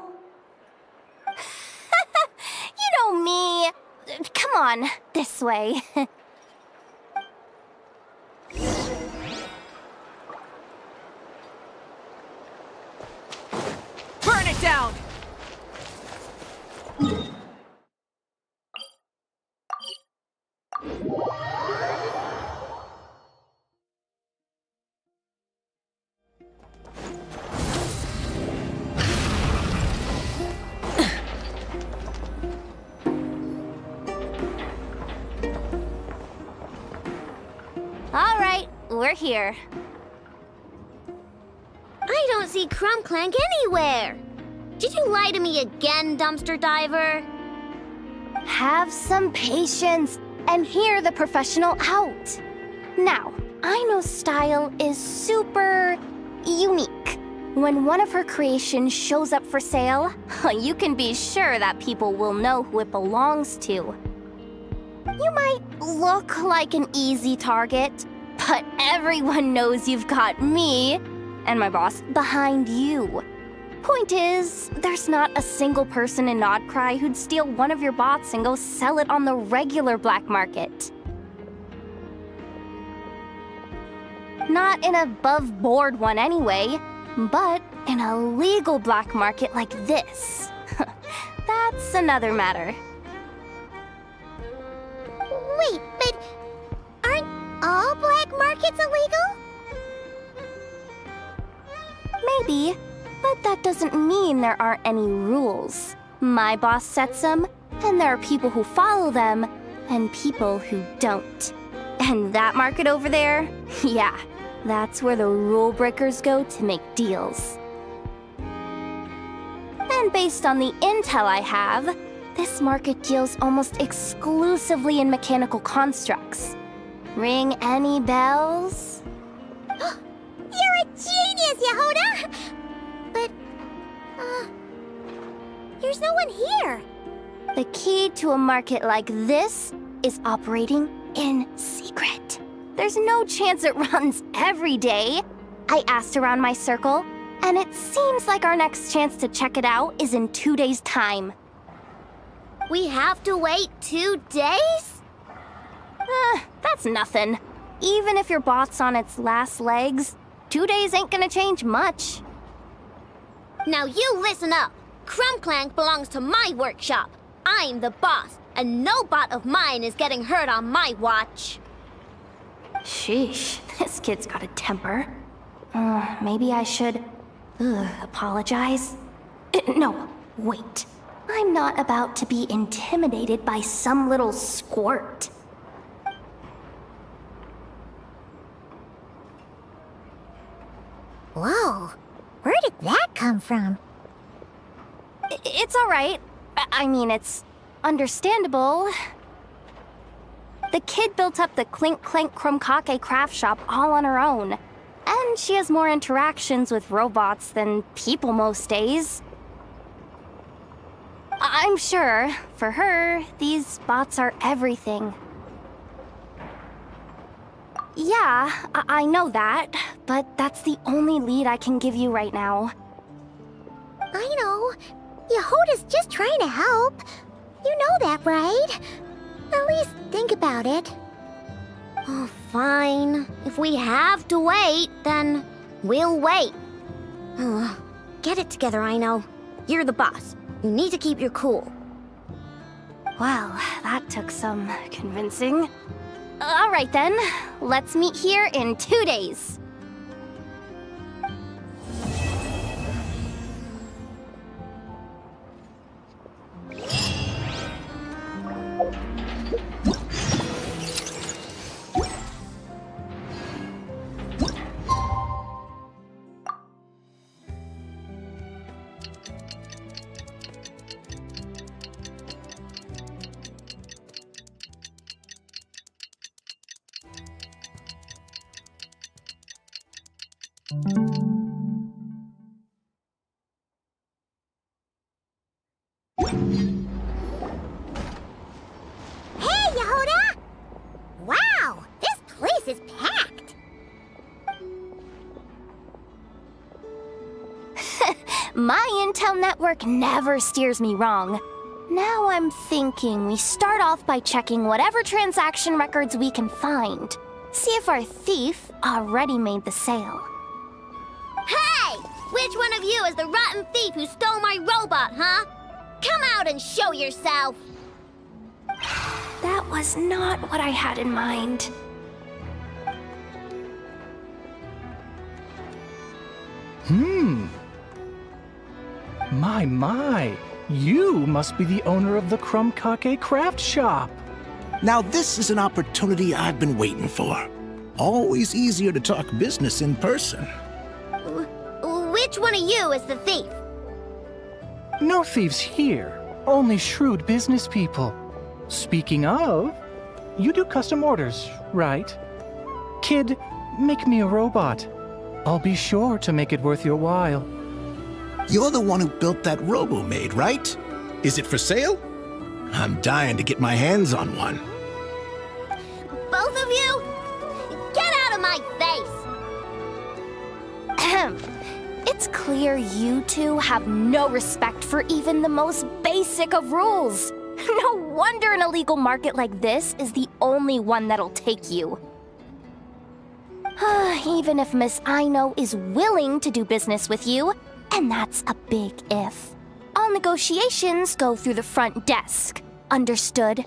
You know me. Come on, this way. Burn it down! All right, we're here. I don't see Crumclank anywhere. Did you lie to me again, dumpster diver? Have some patience and hear the professional out. Now, Aino's style is super unique. When one of her creations shows up for sale, you can be sure that people will know who it belongs to. You might look like an easy target, but everyone knows you've got me and my boss behind you. Point is, there's not a single person in Nodcry who'd steal one of your bots and go sell it on the regular black market. Not an above-board one anyway, but in a legal black market like this, that's another matter. Wait, but aren't all black markets illegal? Maybe, but that doesn't mean there aren't any rules. My boss sets them, and there are people who follow them, and people who don't. And that market over there, yeah, that's where the rule breakers go to make deals. And based on the intel I have, this market deals almost exclusively in mechanical constructs. Ring any bells? You're a genius, Yehuda! But, there's no one here. The key to a market like this is operating in secret. There's no chance it runs every day. I asked around my circle, and it seems like our next chance to check it out is in 2 days' time. We have to wait 2 days? That's nothing. Even if your bot's on its last legs, 2 days ain't gonna change much. Now you listen up. Crumbclank belongs to my workshop. I'm the boss, and no bot of mine is getting hurt on my watch. Sheesh, this kid's got a temper. Maybe I should apologize? No, wait. I'm not about to be intimidated by some little squirt. Whoa, where did that come from? It's all right. I mean, it's understandable. The kid built up the Clink Clank Krumkake craft shop all on her own. And she has more interactions with robots than people most days. I'm sure, for her, these bots are everything. Yeah, I know that, but that's the only lead I can give you right now. I know. Yehuda's just trying to help. You know that, right? At least think about it. Oh, fine. If we have to wait, then we'll wait. Get it together, I know. You're the boss. You need to keep your cool. Well, that took some convincing. All right then, let's meet here in 2 days. Hey, Yehuda! Wow, this place is packed. My intel network never steers me wrong. Now I'm thinking we start off by checking whatever transaction records we can find. See if our thief already made the sale. Hey! Which one of you is the rotten thief who stole my robot, huh? Come out and show yourself! That was not what I had in mind. My. You must be the owner of the Krumkake craft shop. Now this is an opportunity I've been waiting for. Always easier to talk business in person. Which one of you is the thief? No thieves here, only shrewd business people. Speaking of, you do custom orders, right? Kid, make me a robot. I'll be sure to make it worth your while. You're the one who built that Robo-Maid, right? Is it for sale? I'm dying to get my hands on one. Both of you? Get out of my face! It's clear you two have no respect for even the most basic of rules. No wonder an illegal market like this is the only one that'll take you. Even if Miss I Know is willing to do business with you, And that's a big if. All negotiations go through the front desk. Understood?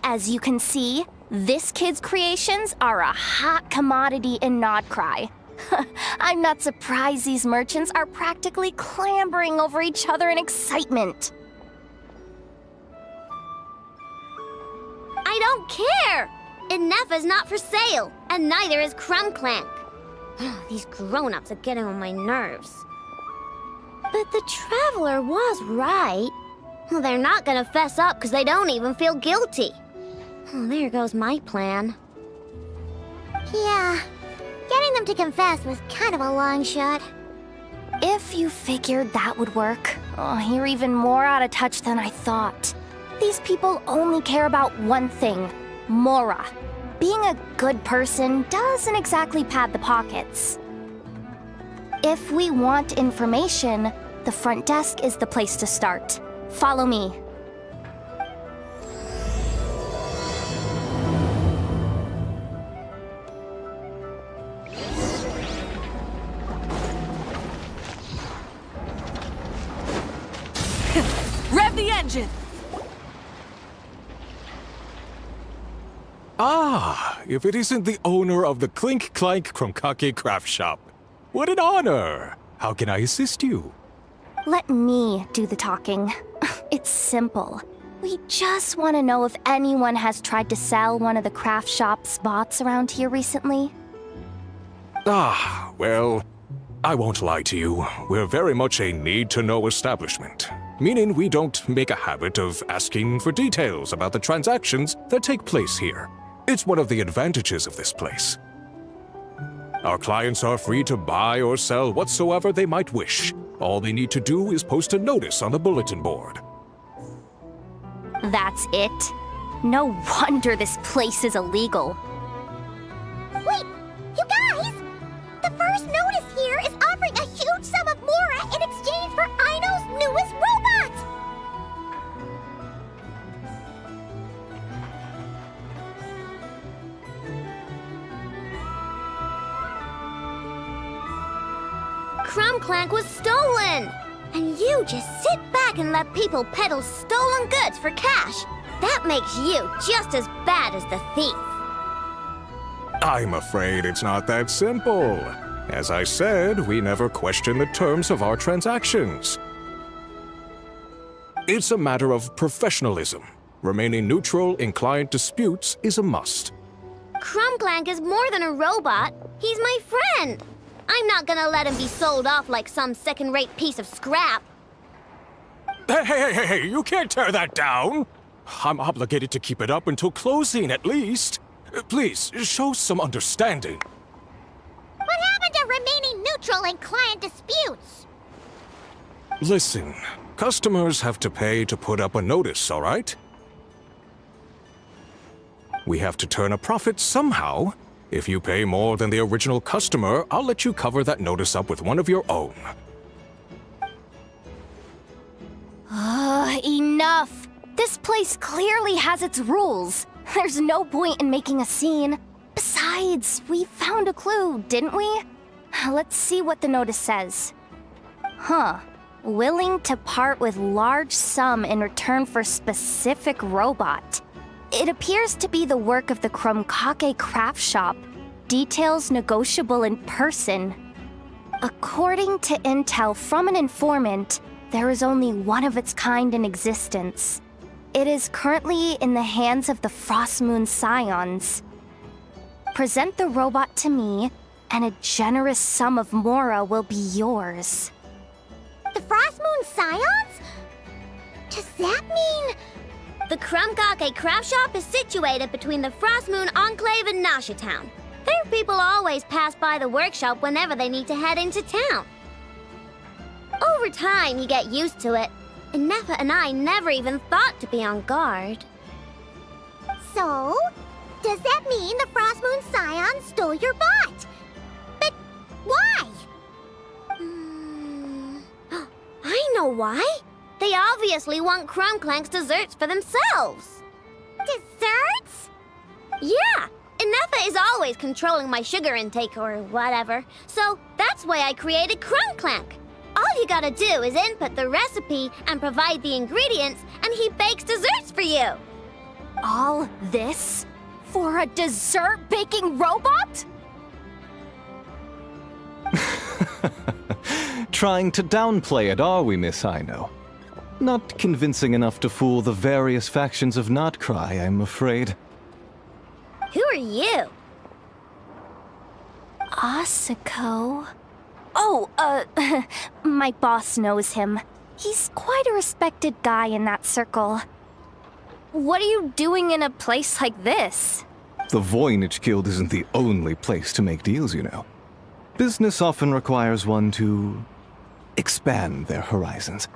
As you can see, this kid's creations are a hot commodity in Nodcry. I'm not surprised these merchants are practically clambering over each other in excitement. I don't care! Innefa's not for sale, and neither is Crumclank. These grown-ups are getting on my nerves. But the Traveler was right. Well, they're not gonna fess up because they don't even feel guilty. Oh, there goes my plan. Yeah, getting them to confess was kind of a long shot. If you figured that would work, you're even more out of touch than I thought. These people only care about one thing, Mora. Being a good person doesn't exactly pad the pockets. If we want information, the front desk is the place to start. Follow me. Rev the engine! Ah, if it isn't the owner of the Clink Clank Kromkake Craft Shop. What an honor! How can I assist you? Let me do the talking. It's simple. We just want to know if anyone has tried to sell one of the craft shop's bots around here recently. Ah, well, I won't lie to you. We're very much a need-to-know establishment, meaning we don't make a habit of asking for details about the transactions that take place here. It's one of the advantages of this place. Our clients are free to buy or sell whatsoever they might wish. All they need to do is post a notice on the bulletin board. That's it? No wonder this place is illegal. Wait, you guys! The first notice here is offering a huge sum of Mora in exchange for Aino's newest robot! Crumclank was stolen! And you just sit back and let people peddle stolen goods for cash. That makes you just as bad as the thief. I'm afraid it's not that simple. As I said, we never question the terms of our transactions. It's a matter of professionalism. Remaining neutral in client disputes is a must. Crumclank is more than a robot. He's my friend. I'm not gonna let him be sold off like some second-rate piece of scrap. Hey, you can't tear that down! I'm obligated to keep it up until closing, at least. Please, show some understanding. What happened to remaining neutral in client disputes? Listen, customers have to pay to put up a notice, all right? We have to turn a profit somehow. If you pay more than the original customer, I'll let you cover that notice up with one of your own. Enough! This place clearly has its rules. There's no point in making a scene. Besides, we found a clue, didn't we? Let's see what the notice says. Willing to part with large sum in return for specific robot. It appears to be the work of the Kromkake Craft Shop. Details negotiable in person. According to intel from an informant, there is only one of its kind in existence. It is currently in the hands of the Frostmoon Scions. Present the robot to me, and a generous sum of Mora will be yours. The Frostmoon Scions? Does that mean... The Krumkake Craft Shop is situated between the Frostmoon Enclave and Nasha Town. Their people always pass by the workshop whenever they need to head into town. Over time, you get used to it. And Nefa and I never even thought to be on guard. So, does that mean the Frostmoon Scion stole your bot? But why? I know why. They obviously want Crumclank's desserts for themselves. Desserts? Yeah, Inefa is always controlling my sugar intake or whatever, so that's why I created Crumb Clank. All you gotta do is input the recipe and provide the ingredients, and he bakes desserts for you. All this for a dessert baking robot? Trying to downplay it, are we, Miss Ino? Not convincing enough to fool the various factions of Notcry, I'm afraid. Who are you? Asako? Oh, my boss knows him. He's quite a respected guy in that circle. What are you doing in a place like this? The Voynich Guild isn't the only place to make deals, you know. Business often requires one to expand their horizons.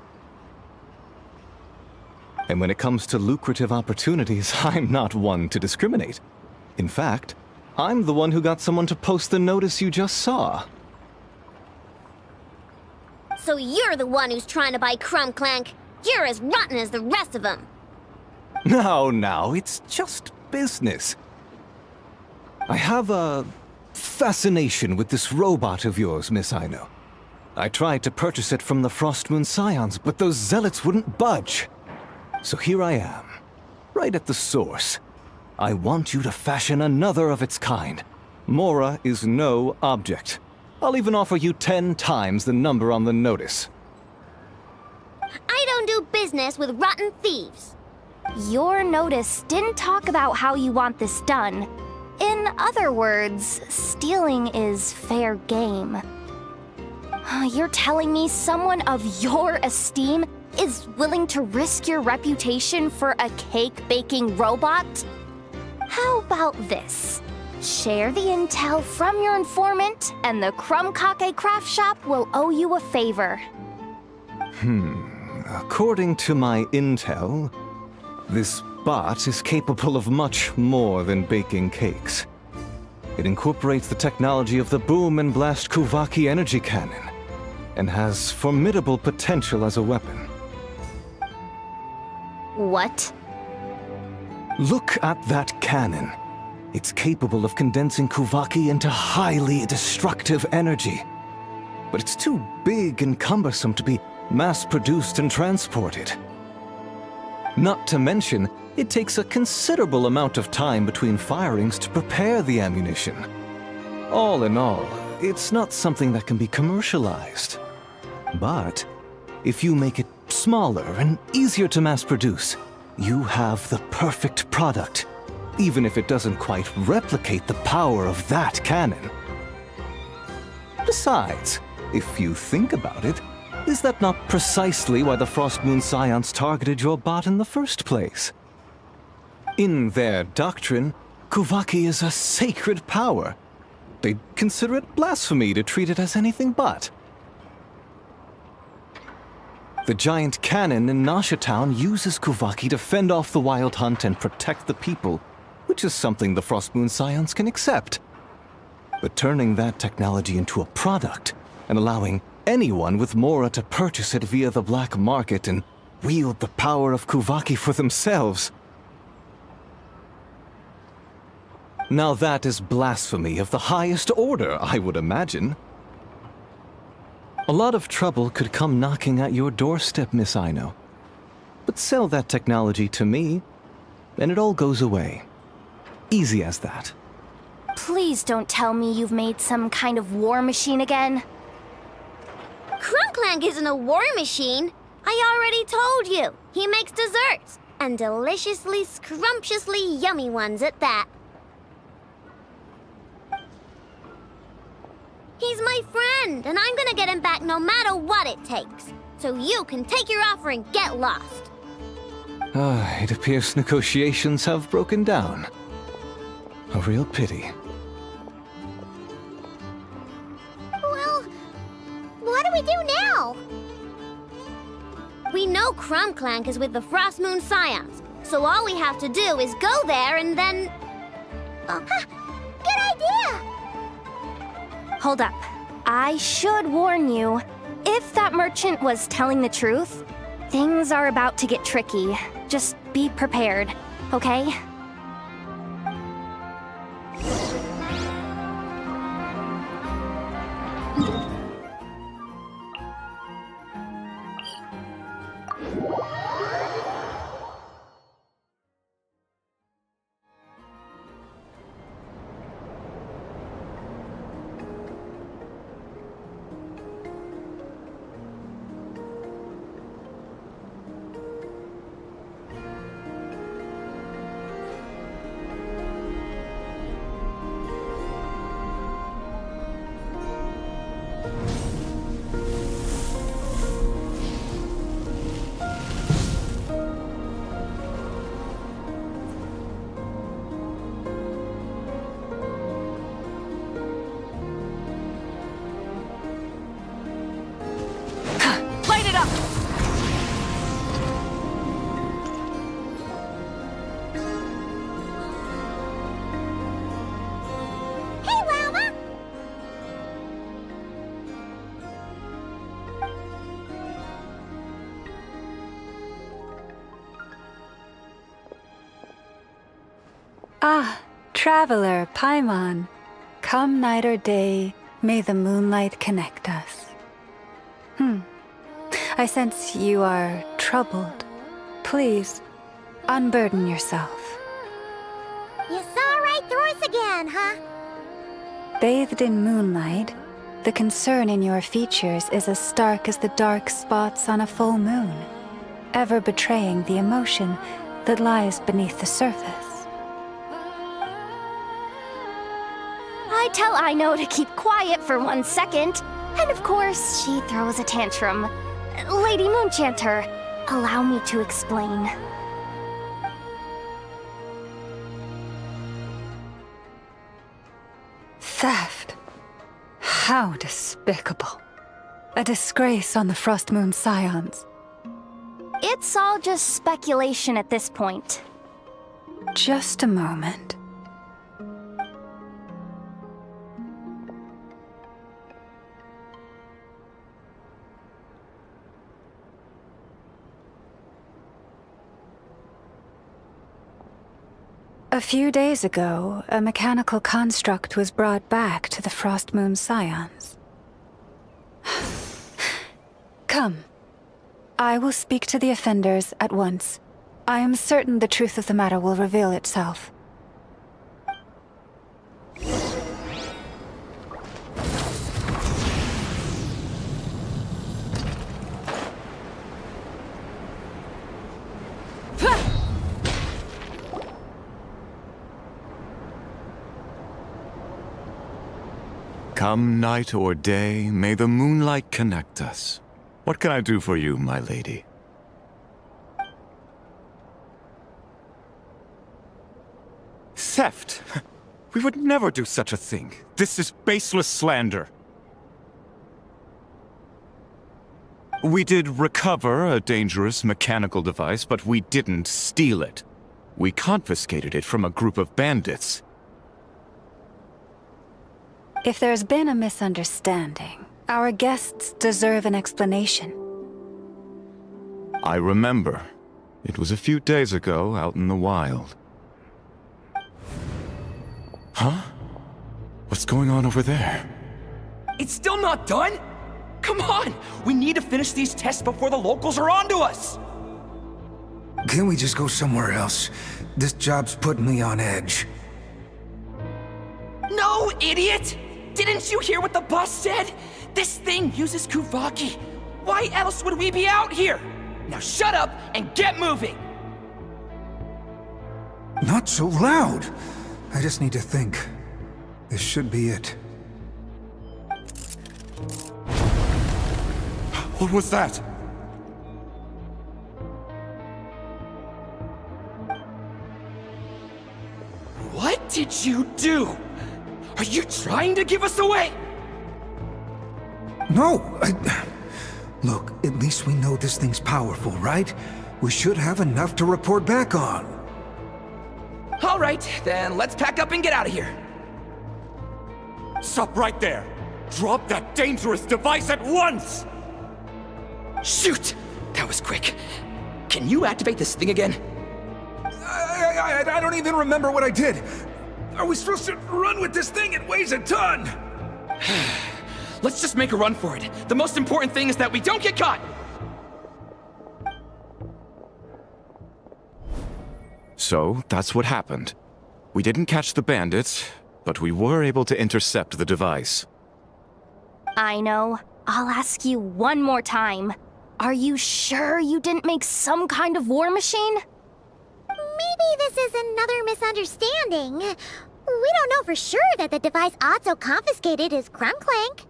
And when it comes to lucrative opportunities, I'm not one to discriminate. In fact, I'm the one who got someone to post the notice you just saw. So you're the one who's trying to buy Crumb Clank. You're as rotten as the rest of them. Now, it's just business. I have a fascination with this robot of yours, Miss Ino. I tried to purchase it from the Frostmoon Scions, but those zealots wouldn't budge. So here I am, right at the source. I want you to fashion another of its kind. Mora is no object. I'll even offer you 10 times the number on the notice. I don't do business with rotten thieves. Your notice didn't talk about how you want this done. In other words, stealing is fair game. You're telling me someone of your esteem is willing to risk your reputation for a cake-baking robot? How about this? Share the intel from your informant, and the Crumb Kake Craft Shop will owe you a favor. According to my intel, this bot is capable of much more than baking cakes. It incorporates the technology of the Boom and Blast Kuvaki energy cannon, and has formidable potential as a weapon. What? Look at that cannon. It's capable of condensing Kuvaki into highly destructive energy. But it's too big and cumbersome to be mass-produced and transported. Not to mention, it takes a considerable amount of time between firings to prepare the ammunition. All in all, it's not something that can be commercialized. But if you make it smaller and easier to mass-produce, you have the perfect product, even if it doesn't quite replicate the power of that cannon. Besides, if you think about it, is that not precisely why the Frostmoon Scions targeted your bot in the first place? In their doctrine, Kuvaki is a sacred power. They'd consider it blasphemy to treat it as anything but. The giant cannon in Nasha Town uses Kuvaki to fend off the Wild Hunt and protect the people, which is something the Frostmoon Scions can accept. But turning that technology into a product and allowing anyone with Mora to purchase it via the black market and wield the power of Kuvaki for themselves. Now that is blasphemy of the highest order, I would imagine. A lot of trouble could come knocking at your doorstep, Miss Ino. But sell that technology to me, and it all goes away. Easy as that. Please don't tell me you've made some kind of war machine again. Crumb Clank isn't a war machine. I already told you. He makes desserts, and deliciously, scrumptiously yummy ones at that. He's my friend, and I'm gonna get him back no matter what it takes. So you can take your offer and get lost. It appears negotiations have broken down. A real pity. Well, what do we do now? We know Crumb Clank is with the Frostmoon Scions, so all we have to do is go there and then... Good idea! Hold up. I should warn you. If that merchant was telling the truth, things are about to get tricky. Just be prepared, okay? Ah, traveler, Paimon. Come night or day, may the moonlight connect us. I sense you are troubled. Please, unburden yourself. You saw right through us again, huh? Bathed in moonlight, the concern in your features is as stark as the dark spots on a full moon, ever betraying the emotion that lies beneath the surface. I tell Aino to keep quiet for 1 second, and of course, she throws a tantrum. Lady Moonchanter, allow me to explain. Theft. How despicable. A disgrace on the Frost Moon Scions. It's all just speculation at this point. Just a moment. A few days ago, a mechanical construct was brought back to the Frost Moon Scions. Come. I will speak to the offenders at once. I am certain the truth of the matter will reveal itself. Come night or day, may the moonlight connect us. What can I do for you, my lady? Theft? We would never do such a thing. This is baseless slander. We did recover a dangerous mechanical device, but we didn't steal it. We confiscated it from a group of bandits. If there's been a misunderstanding, our guests deserve an explanation. I remember. It was a few days ago out in the wild. Huh? What's going on over there? It's still not done? Come on! We need to finish these tests before the locals are onto us! Can we just go somewhere else? This job's putting me on edge. No, idiot! Didn't you hear what the boss said? This thing uses Kuvaki. Why else would we be out here? Now shut up and get moving! Not so loud! I just need to think. This should be it. What was that? What did you do? Are you trying to give us away? No, Look, at least we know this thing's powerful, right? We should have enough to report back on. All right, then let's pack up and get out of here. Stop right there! Drop that dangerous device at once! Shoot! That was quick. Can you activate this thing again? I don't even remember what I did. Are we supposed to run with this thing? It weighs a ton! Let's just make a run for it. The most important thing is that we don't get caught! So, that's what happened. We didn't catch the bandits, but we were able to intercept the device. I know. I'll ask you one more time. Are you sure you didn't make some kind of war machine? Maybe this is another misunderstanding. We don't know for sure that the device Otso confiscated is Crumclank.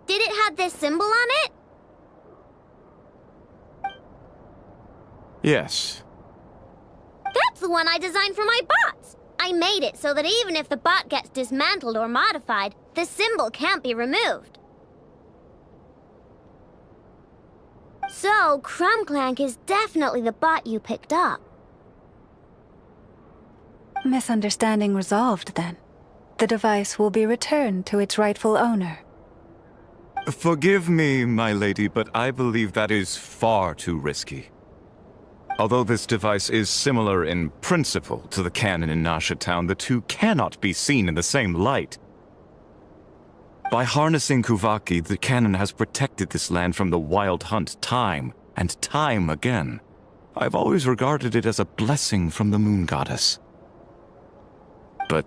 Did it have this symbol on it? Yes. That's the one I designed for my bots! I made it so that even if the bot gets dismantled or modified, the symbol can't be removed. So, Crumclank is definitely the bot you picked up. Misunderstanding resolved, then. The device will be returned to its rightful owner. Forgive me, my lady, but I believe that is far too risky. Although this device is similar in principle to the cannon in Nasha Town, the two cannot be seen in the same light. By harnessing Kuvaki, the cannon has protected this land from the wild hunt time and time again. I've always regarded it as a blessing from the moon goddess. But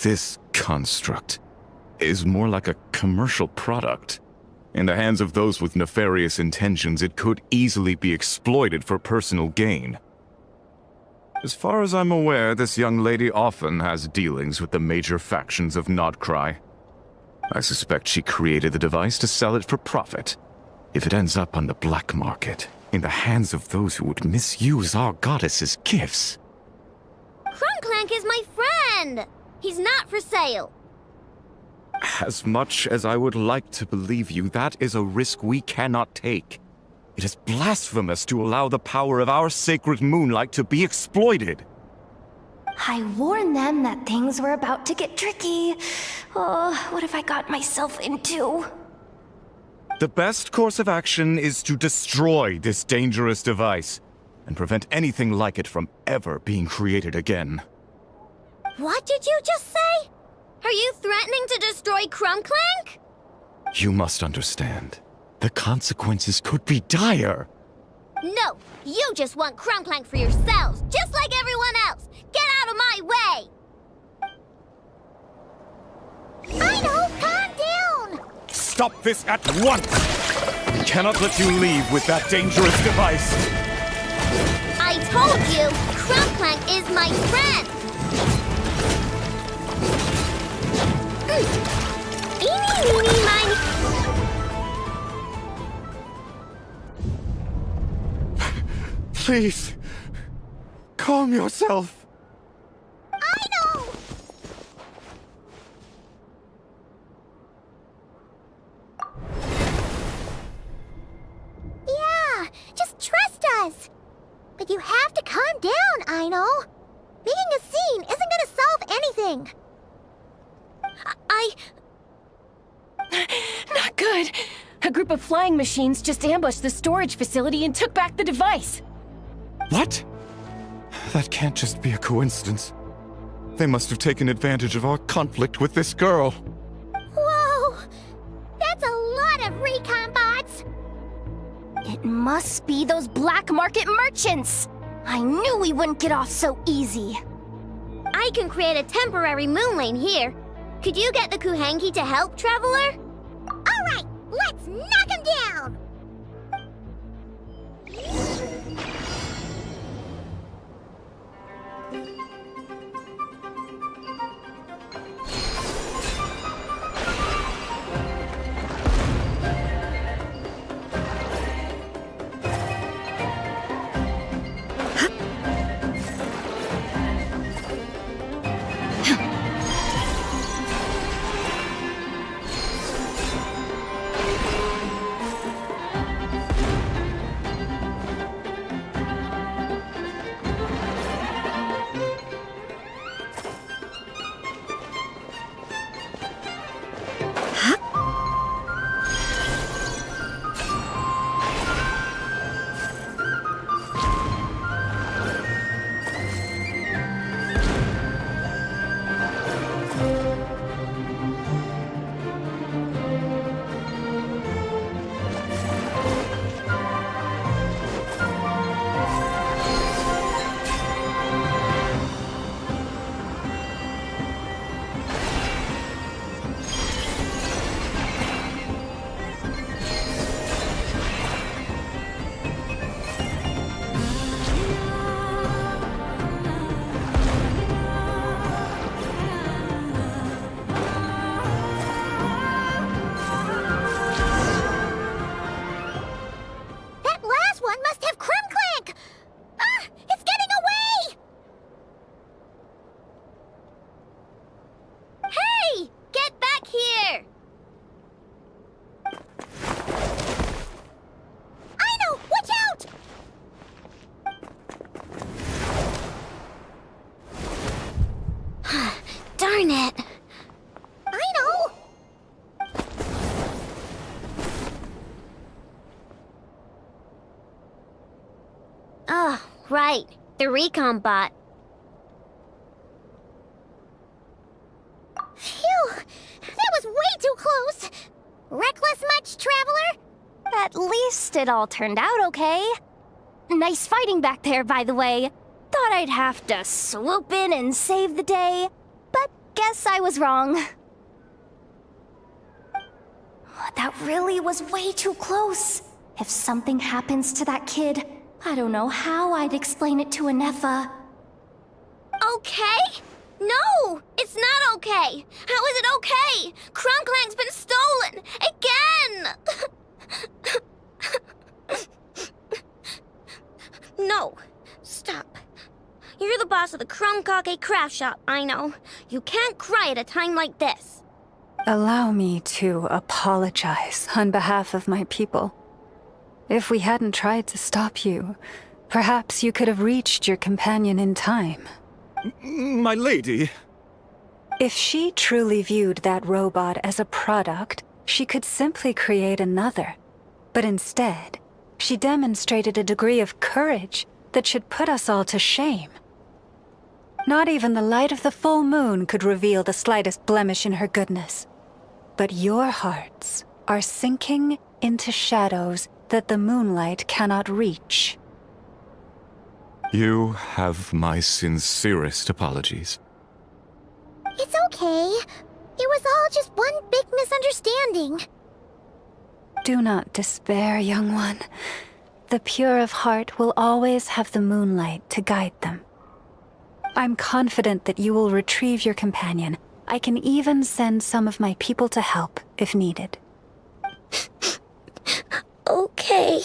this construct is more like a commercial product. In the hands of those with nefarious intentions, it could easily be exploited for personal gain. As far as I'm aware, this young lady often has dealings with the major factions of Nodcry. I suspect she created the device to sell it for profit. If it ends up on the black market, in the hands of those who would misuse our goddess's gifts... Crunklank is my friend! He's not for sale. As much as I would like to believe you, that is a risk we cannot take. It is blasphemous to allow the power of our sacred moonlight to be exploited. I warned them that things were about to get tricky. Oh, what have I got myself into? The best course of action is to destroy this dangerous device and prevent anything like it from ever being created again. What did you just say? Are you threatening to destroy Crunklank? You must understand. The consequences could be dire. No, you just want Crunklank for yourselves, just like everyone else. Get out of my way! I know, calm down! Stop this at once! We cannot let you leave with that dangerous device. I told you, Crunklank is my friend! Eeny, meeny, miny. Please, calm yourself. I know! Yeah, just trust us. But you have to calm down, Aino. Making a scene isn't gonna solve anything. Not good. A group of flying machines just ambushed the storage facility and took back the device. What? That can't just be a coincidence. They must have taken advantage of our conflict with this girl. Whoa! That's a lot of recon bots! It must be those black market merchants! I knew we wouldn't get off so easy. I can create a temporary moon lane here. Could you get the Kuhangi to help, Traveler? Alright, let's knock him down! Right, the recon bot. Phew! That was way too close! Reckless much, Traveler? At least it all turned out okay. Nice fighting back there, by the way. Thought I'd have to swoop in and save the day, but guess I was wrong. That really was way too close. If something happens to that kid, I don't know how I'd explain it to Anefa. Okay? No, it's not okay. How is it okay? Crumclank's been stolen again. No, stop. You're the boss of the Crumkake craft shop, I know. You can't cry at a time like this. Allow me to apologize on behalf of my people. If we hadn't tried to stop you, perhaps you could have reached your companion in time. My lady. If she truly viewed that robot as a product, she could simply create another. But instead, she demonstrated a degree of courage that should put us all to shame. Not even the light of the full moon could reveal the slightest blemish in her goodness. But your hearts are sinking into shadows that the moonlight cannot reach. You have my sincerest apologies. It's okay. It was all just one big misunderstanding. Do not despair, young one. The pure of heart will always have the moonlight to guide them. I'm confident that you will retrieve your companion. I can even send some of my people to help if needed. Okay.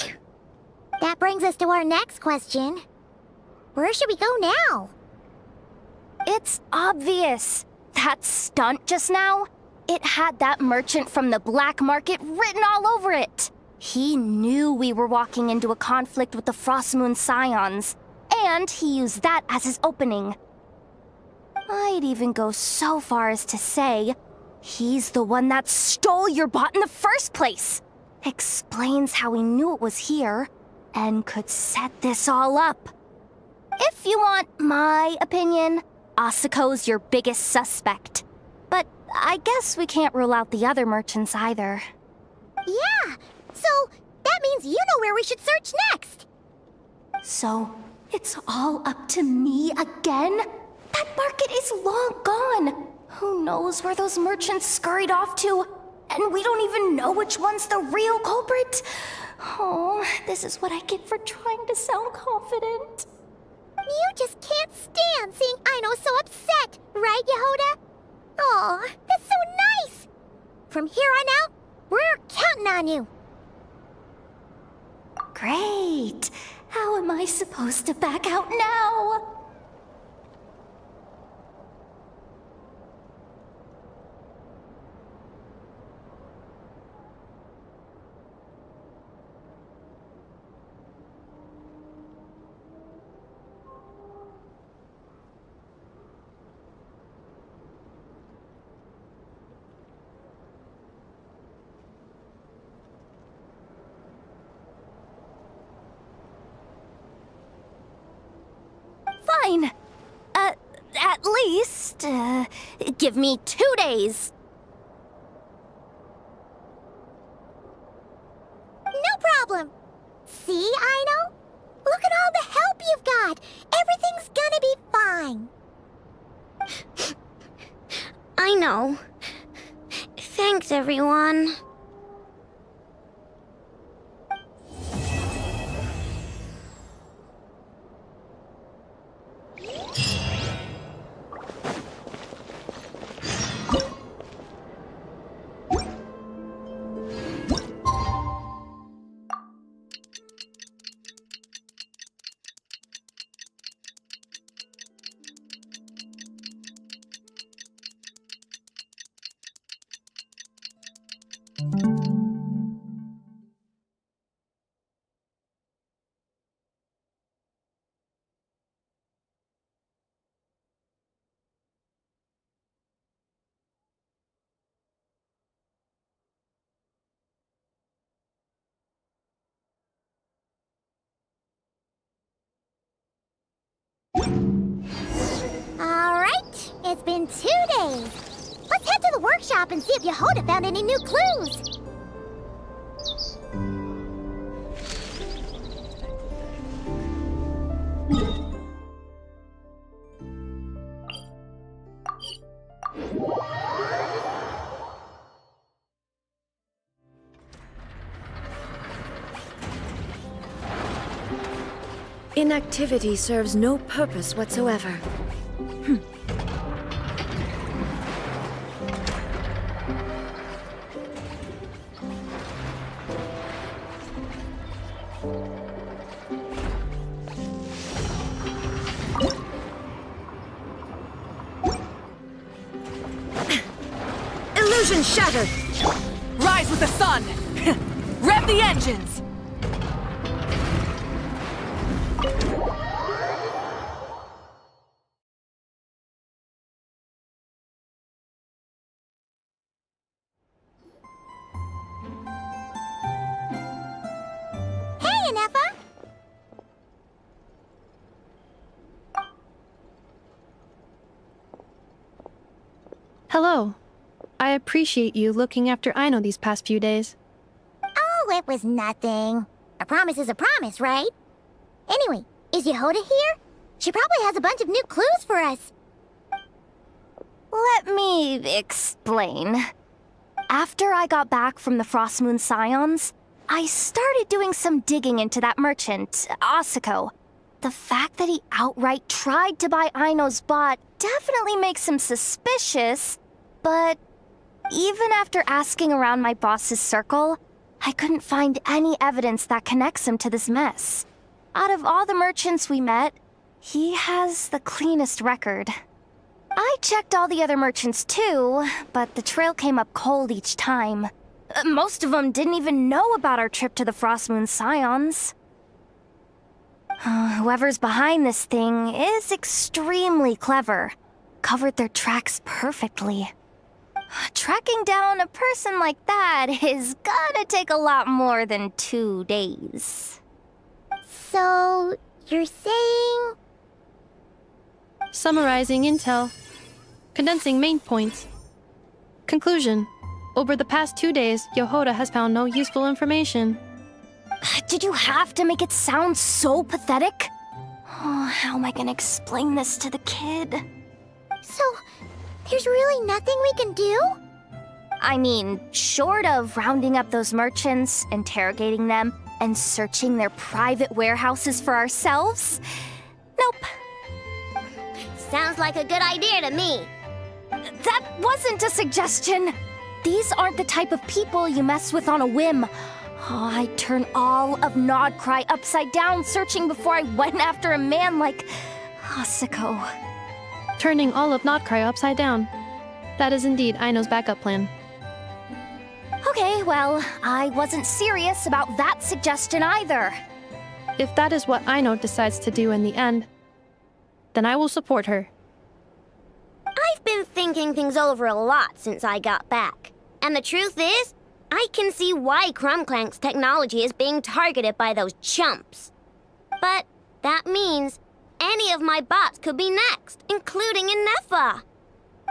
That brings us to our next question. Where should we go now? It's obvious. That stunt just now, it had that merchant from the black market written all over it. He knew we were walking into a conflict with the Frostmoon Scions, and he used that as his opening. I'd even go so far as to say, he's the one that stole your bot in the first place. Explains how he knew it was here, and could set this all up. If you want my opinion, Asiko's your biggest suspect. But I guess we can't rule out the other merchants either. Yeah, so that means you know where we should search next. So, it's all up to me again? That market is long gone. Who knows where those merchants scurried off to? And we don't even know which one's the real culprit. Oh, this is what I get for trying to sound confident. You just can't stand seeing Aino so upset, right, Yehoda? Aw, that's so nice! From here on out, we're counting on you. Great. How am I supposed to back out now? Fine. At least, give me 2 days. No problem. See, Aino? Look at all the help you've got. Everything's gonna be fine. I know. Thanks, everyone. in 2 days. Let's head to the workshop and see if Yehoda found any new clues. Inactivity serves no purpose whatsoever. Illusion shattered! Rise with the sun! Rev the engines! Hey, Inefa! Hello. I appreciate you looking after Aino these past few days. Oh, it was nothing. A promise is a promise, right? Anyway, is Yehoda here? She probably has a bunch of new clues for us. Let me explain. After I got back from the Frost Moon Scions, I started doing some digging into that merchant, Asako. The fact that he outright tried to buy Aino's bot definitely makes him suspicious, but even after asking around my boss's circle, I couldn't find any evidence that connects him to this mess. Out of all the merchants we met, he has the cleanest record. I checked all the other merchants too, but the trail came up cold each time. Most of them didn't even know about our trip to the Frost Moon Scions. Whoever's behind this thing is extremely clever. Covered their tracks perfectly. Tracking down a person like that is gonna take a lot more than 2 days. So, you're saying... Summarizing intel. Condensing main points. Conclusion. Over the past 2 days, Yehoda has found no useful information. Did you have to make it sound so pathetic? Oh, how am I gonna explain this to the kid? So, there's really nothing we can do? I mean, short of rounding up those merchants, interrogating them, and searching their private warehouses for ourselves? Nope. Sounds like a good idea to me. That wasn't a suggestion. These aren't the type of people you mess with on a whim. Oh, I'd turn all of Nodcry upside down searching before I went after a man like Asako. Turning all of Nodcry upside down. That is indeed Aino's backup plan. Okay, well, I wasn't serious about that suggestion either. If that is what Aino decides to do in the end, then I will support her. I've been thinking things over a lot since I got back. And the truth is, I can see why Crumclank's technology is being targeted by those chumps. But that means any of my bots could be next, including Inefa.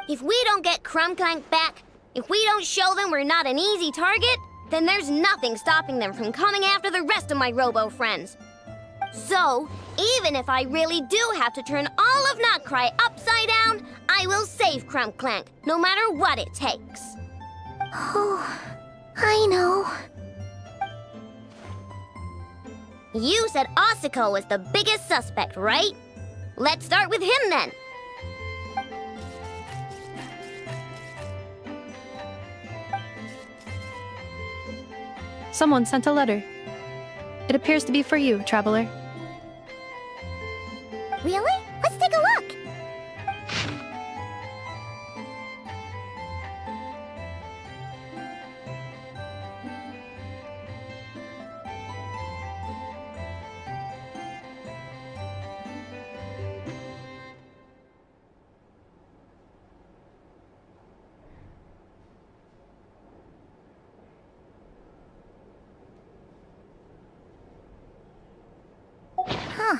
If we don't get Crumclank back, if we don't show them we're not an easy target, then there's nothing stopping them from coming after the rest of my robo-friends. So, even if I really do have to turn all of Notcry upside down, I will save Crumclank, no matter what it takes. Oh, I know. You said Asako was the biggest suspect, right? Let's start with him then. Someone sent a letter. It appears to be for you, traveler. Really? Let's take a look. Huh.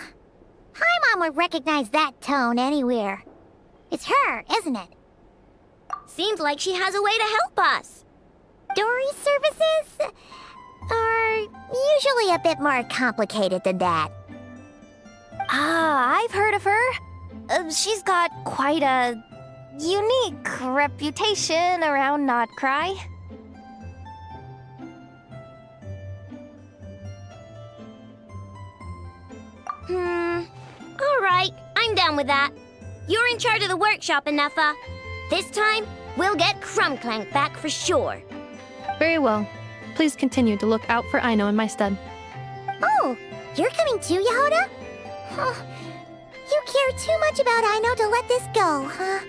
Paimon would recognize that tone anywhere. It's her, isn't it? Seems like she has a way to help us. Dory's services are usually a bit more complicated than that. Ah, I've heard of her. She's got quite a unique reputation around Notcry. Alright, I'm down with that. You're in charge of the workshop, Anafa. This time, we'll get Crumclank back for sure. Very well. Please continue to look out for Aino in my stead. Oh, you're coming too, Yehoda? Huh. You care too much about Aino to let this go, huh?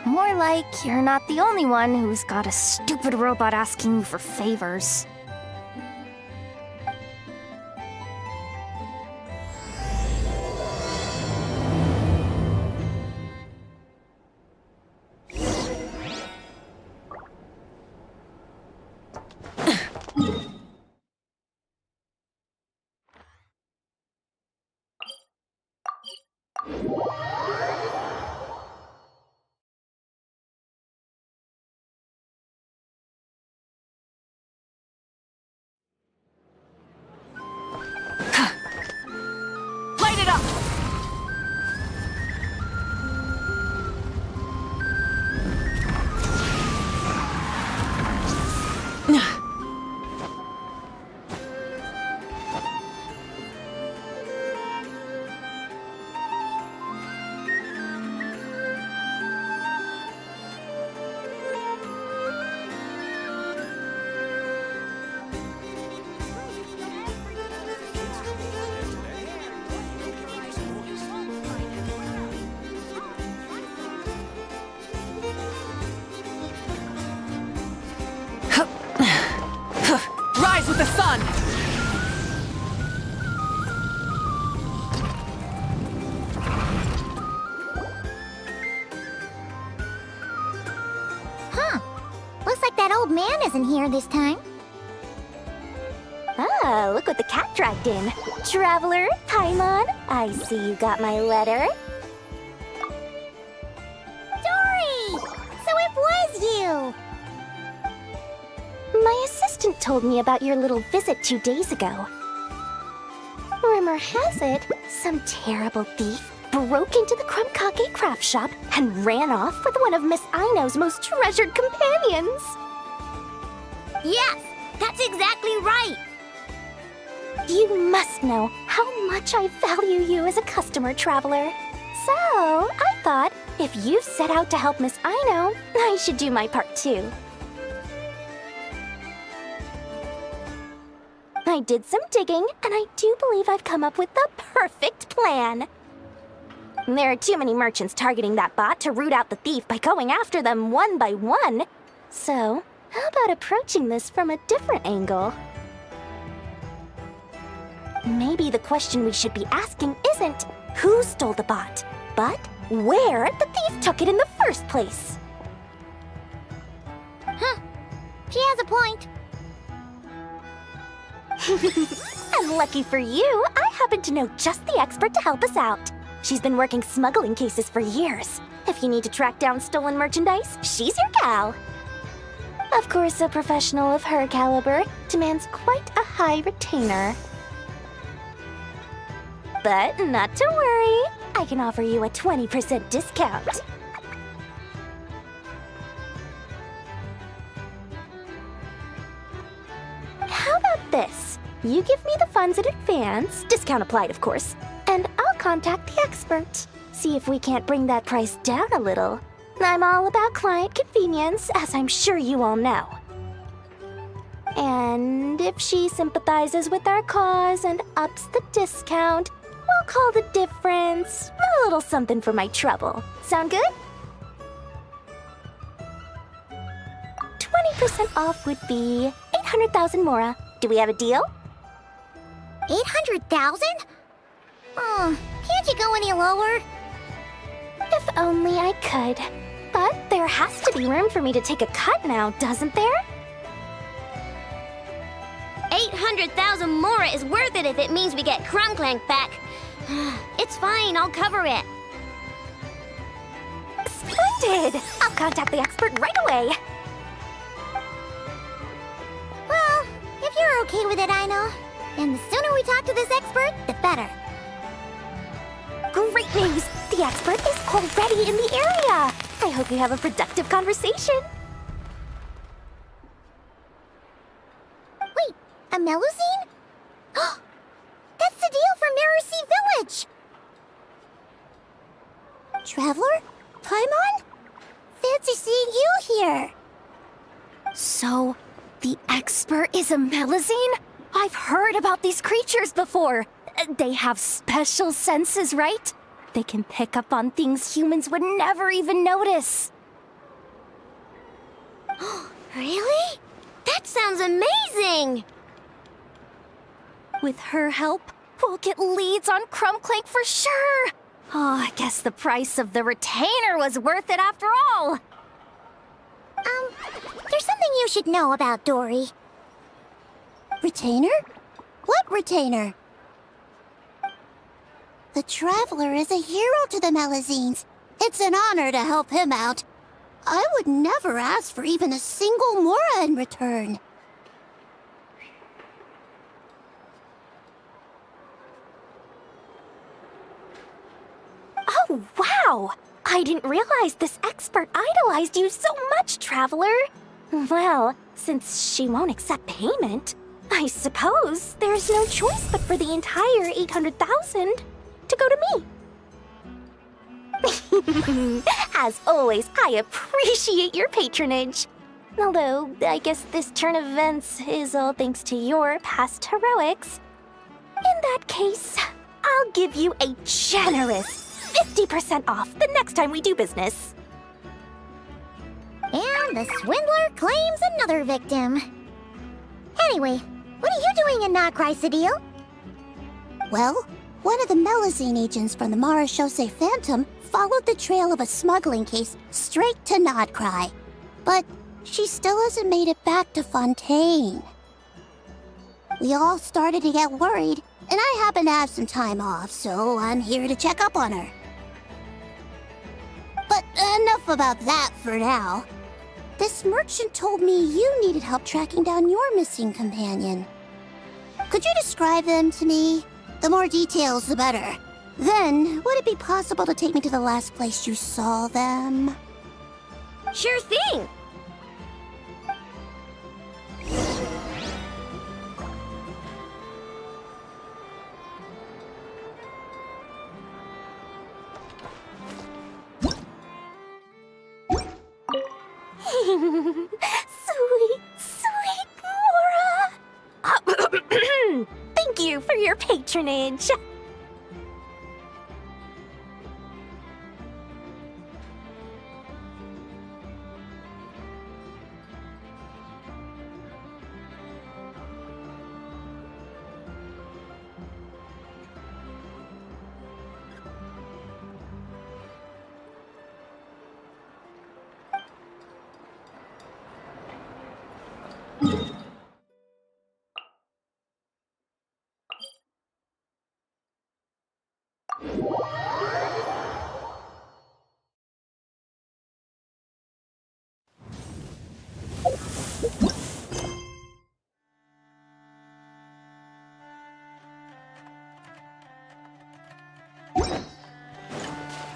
More like you're not the only one who's got a stupid robot asking you for favors. Light it up! Rise with the sun! Huh. Looks like that old man isn't here this time. Ah, look what the cat dragged in. Traveler, Paimon, I see you got my letter. Dory! So it was you! My assistant told me about your little visit 2 days ago. Rumor has it, some terrible thief broke into the Krumkake craft shop and ran off with one of Miss Aino's most treasured companions. Yes, that's exactly right. You must know how much I value you as a customer, Traveler. So, I thought, if you set out to help Miss Aino, I should do my part too. I did some digging, and I do believe I've come up with the perfect plan. There are too many merchants targeting that bot to root out the thief by going after them one by one. So, how about approaching this from a different angle? Maybe the question we should be asking isn't who stole the bot, but where the thief took it in the first place. Huh. She has a point. And lucky for you, I happen to know just the expert to help us out. She's been working smuggling cases for years. If you need to track down stolen merchandise, she's your gal. Of course, a professional of her caliber demands quite a high retainer. But not to worry, I can offer you a 20% discount. How about this? You give me the funds in advance, discount applied of course, and I'll contact the expert. See if we can't bring that price down a little. I'm all about client convenience, as I'm sure you all know. And if she sympathizes with our cause and ups the discount, we'll call the difference a little something for my trouble. Sound good? 20% off would be 800,000 Mora. Do we have a deal? 800,000? Oh, can't you go any lower? If only I could. But there has to be room for me to take a cut now, doesn't there? 800,000 Mora is worth it if it means we get Crumclank back. It's fine, I'll cover it. Splendid! interested. I'll contact the expert right away. Well, if you're okay with it, I know. And the sooner we talk to this expert, the better. Great news! The expert is already in the area. I hope you have a productive conversation. Wait, a Melusine? That's the deal for Mirror Village! Traveler? Paimon? Fancy seeing you here! So, the expert is a Melusine? I've heard about these creatures before. They have special senses, right? They can pick up on things humans would never even notice. Really? That sounds amazing! With her help, we'll get leads on Crumbclank for sure. Oh, I guess the price of the retainer was worth it after all. There's something you should know about Dory. Retainer? What retainer? The Traveler is a hero to the Melusines. It's an honor to help him out. I would never ask for even a single Mora in return. Oh, wow! I didn't realize this expert idolized you so much, Traveler. Well, since she won't accept payment, I suppose there's no choice but for the entire 800,000 to go to me. As always, I appreciate your patronage. Although, I guess this turn of events is all thanks to your past heroics. In that case, I'll give you a generous 50% off the next time we do business. And the swindler claims another victim. Anyway, what are you doing in Notcry, Cedille? Well, one of the Melusine agents from the Marechaussee Phantom followed the trail of a smuggling case straight to Notcry. But she still hasn't made it back to Fontaine. We all started to get worried, and I happen to have some time off, so I'm here to check up on her. But enough about that for now. This merchant told me you needed help tracking down your missing companion. Could you describe them to me? The more details, the better. Then, would it be possible to take me to the last place you saw them? Sure thing! Sweet, sweet Mora! Thank you for your patronage.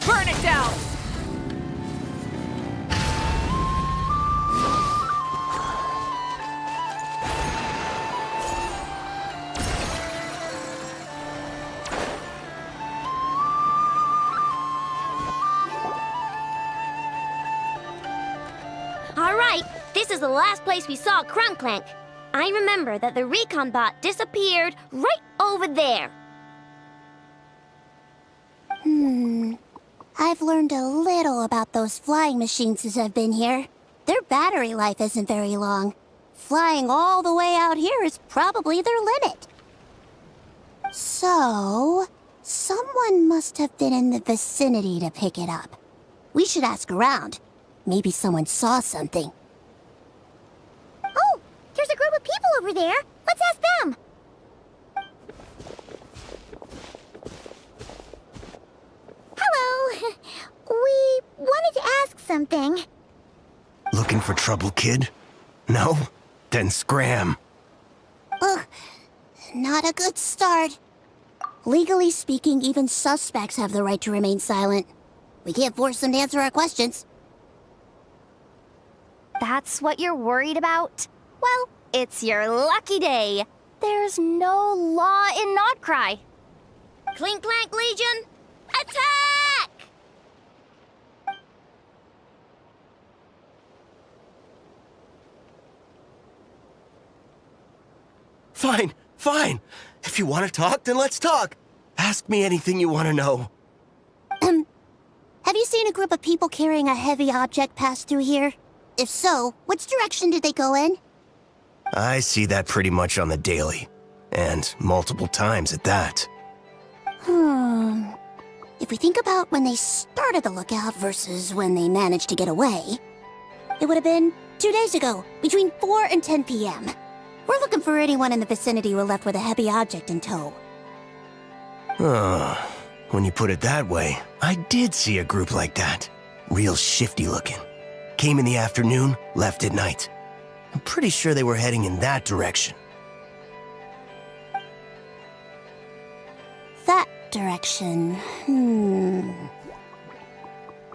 Burn it down! All right, this is the last place we saw Crumbclank. I remember that the recon bot disappeared right over there. I've learned a little about those flying machines since I've been here. Their battery life isn't very long. Flying all the way out here is probably their limit. So, someone must have been in the vicinity to pick it up. We should ask around. Maybe someone saw something. Oh, there's a group of people over there. Let's ask them. Hello. We wanted to ask something. Looking for trouble, kid? No? Then scram. Ugh, not a good start. Legally speaking, even suspects have the right to remain silent. We can't force them to answer our questions. That's what you're worried about? Well, it's your lucky day. There's no law in Notcry. Clink Clank Legion, attack! Fine, fine. If you want to talk, then let's talk. Ask me anything you want to know. Have you seen a group of people carrying a heavy object pass through here? If so, which direction did they go in? I see that pretty much on the daily. And multiple times at that. If we think about when they started the lookout versus when they managed to get away, it would have been 2 days ago, between 4 and 10 p.m. We're looking for anyone in the vicinity who left with a heavy object in tow. When you put it that way, I did see a group like that. Real shifty looking. Came in the afternoon, left at night. I'm pretty sure they were heading in that direction. That direction,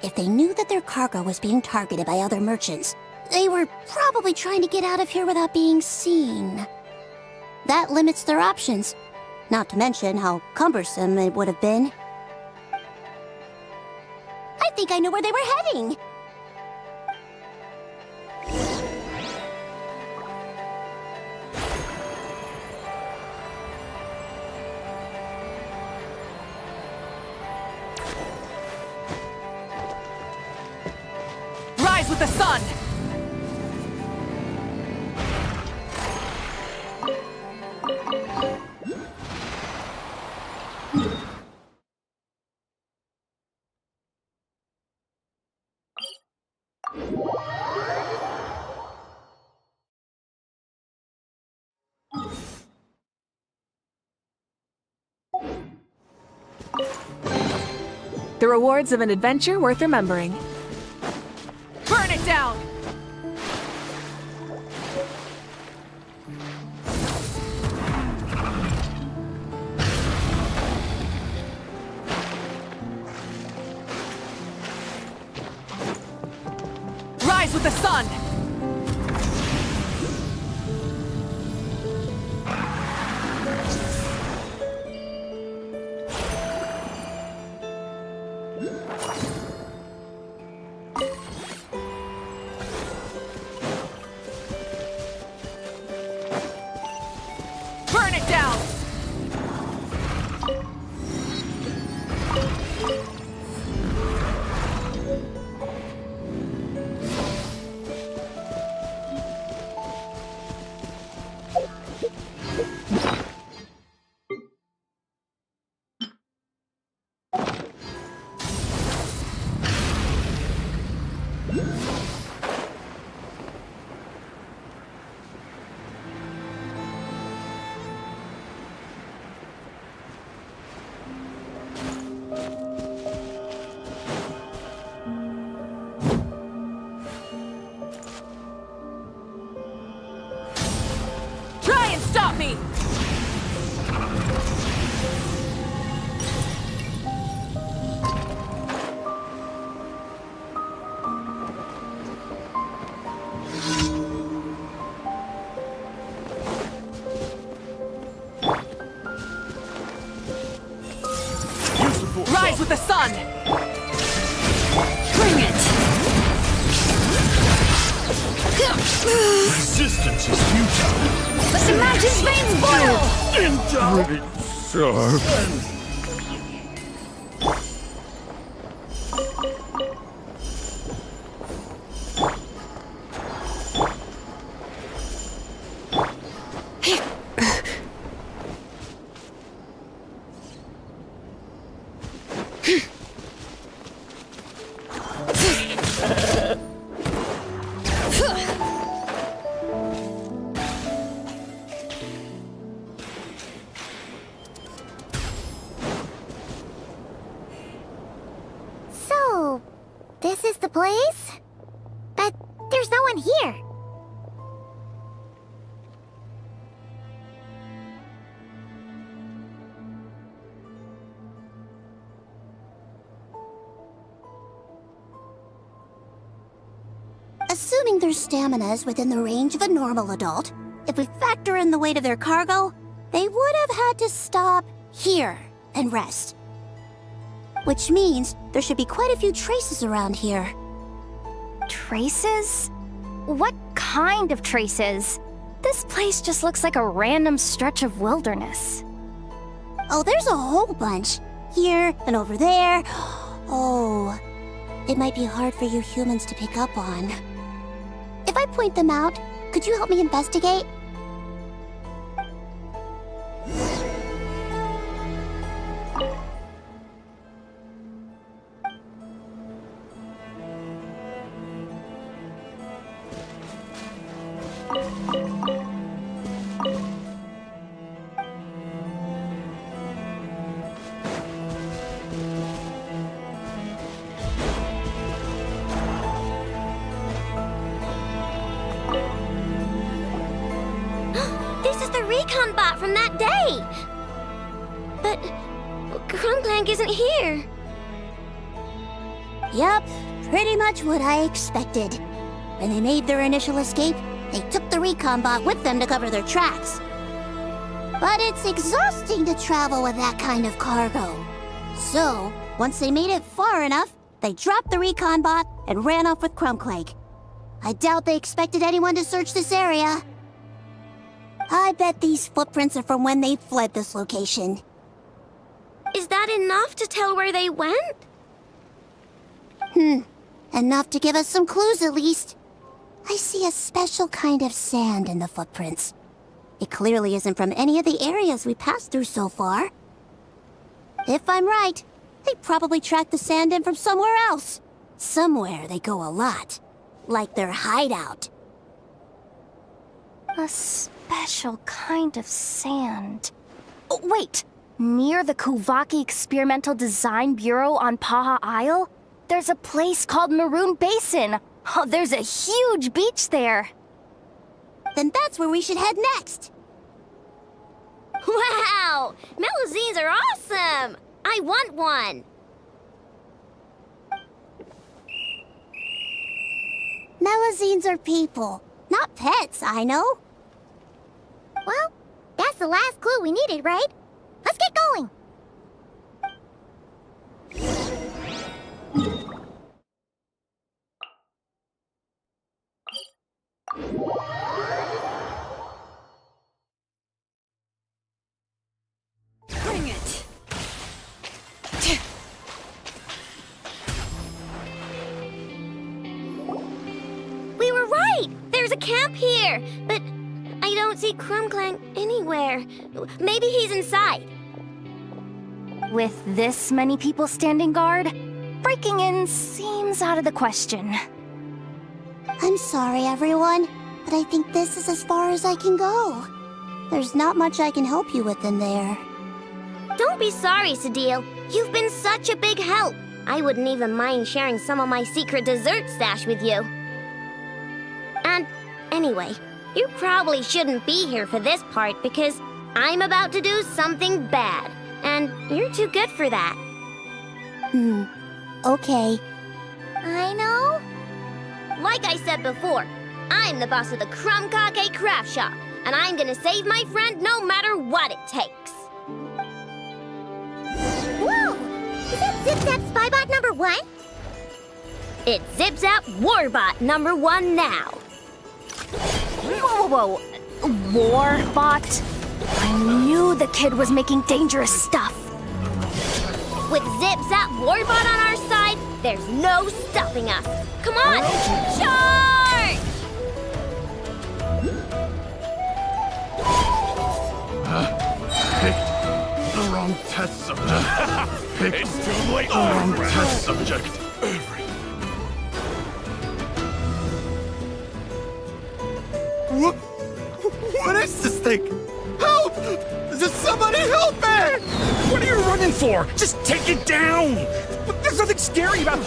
If they knew that their cargo was being targeted by other merchants, they were probably trying to get out of here without being seen. That limits their options, not to mention how cumbersome it would have been. I think I know where they were heading! Rise with the sun! The rewards of an adventure worth remembering. Burn it down! Rise with the sun! Burn it down! Try and stop me! Rise with the sun! Bring it! Resistance is futile. Let the mountain's veins boil! Pretty sharp. So, this is the place? anyone here. Assuming their stamina is within the range of a normal adult, if we factor in the weight of their cargo, they would have had to stop here and rest. Which means there should be quite a few traces around here. Traces? What kind of traces? This place just looks like a random stretch of wilderness. Oh, there's a whole bunch. Here and over there. Oh, it might be hard for you humans to pick up on. If I point them out, could you help me investigate? This is the recon bot from that day! But Krumklank isn't here. Yep, pretty much what I expected. When they made their initial escape, they took the recon bot with them to cover their tracks. But it's exhausting to travel with that kind of cargo. So, once they made it far enough, they dropped the recon bot and ran off with Krumklank. I doubt they expected anyone to search this area. I bet these footprints are from when they fled this location. Is that enough to tell where they went? Enough to give us some clues at least. I see a special kind of sand in the footprints. It clearly isn't from any of the areas we passed through so far. If I'm right, they probably tracked the sand in from somewhere else. Somewhere they go a lot. Like their hideout. A special kind of sand. Oh, wait! Near the Kuvaki Experimental Design Bureau on Paha Isle, there's a place called Maroon Basin. Oh, there's a huge beach there. Then that's where we should head next. Wow! Melusines are awesome! I want one! Melusines are people, not pets, I know. Well, that's the last clue we needed, right? Let's get going! Bring it! We were right! There's a camp here! But I don't see Krumklank anywhere. Maybe he's inside. With this many people standing guard, breaking in seems out of the question. I'm sorry, everyone, but I think this is as far as I can go. There's not much I can help you with in there. Don't be sorry, Sadil. You've been such a big help. I wouldn't even mind sharing some of my secret dessert stash with you. And anyway, you probably shouldn't be here for this part because I'm about to do something bad. And you're too good for that. Okay. I know. Like I said before, I'm the boss of the Krumkake Craft Shop, and I'm gonna save my friend no matter what it takes. Whoa! Is that Zip-Zap Spybot number 1? It's Zip-Zap Warbot number 1 now. Whoa, whoa, whoa. Warbot? I knew the kid was making dangerous stuff. With Zip-Zap Warbot on our side, there's no stopping us. Come on, charge! Picked the wrong test subject. Picked it's too late. The wrong test subject. What is this thing? Help! Does somebody help me? What are you running for? Just take it down! There's nothing scary about it.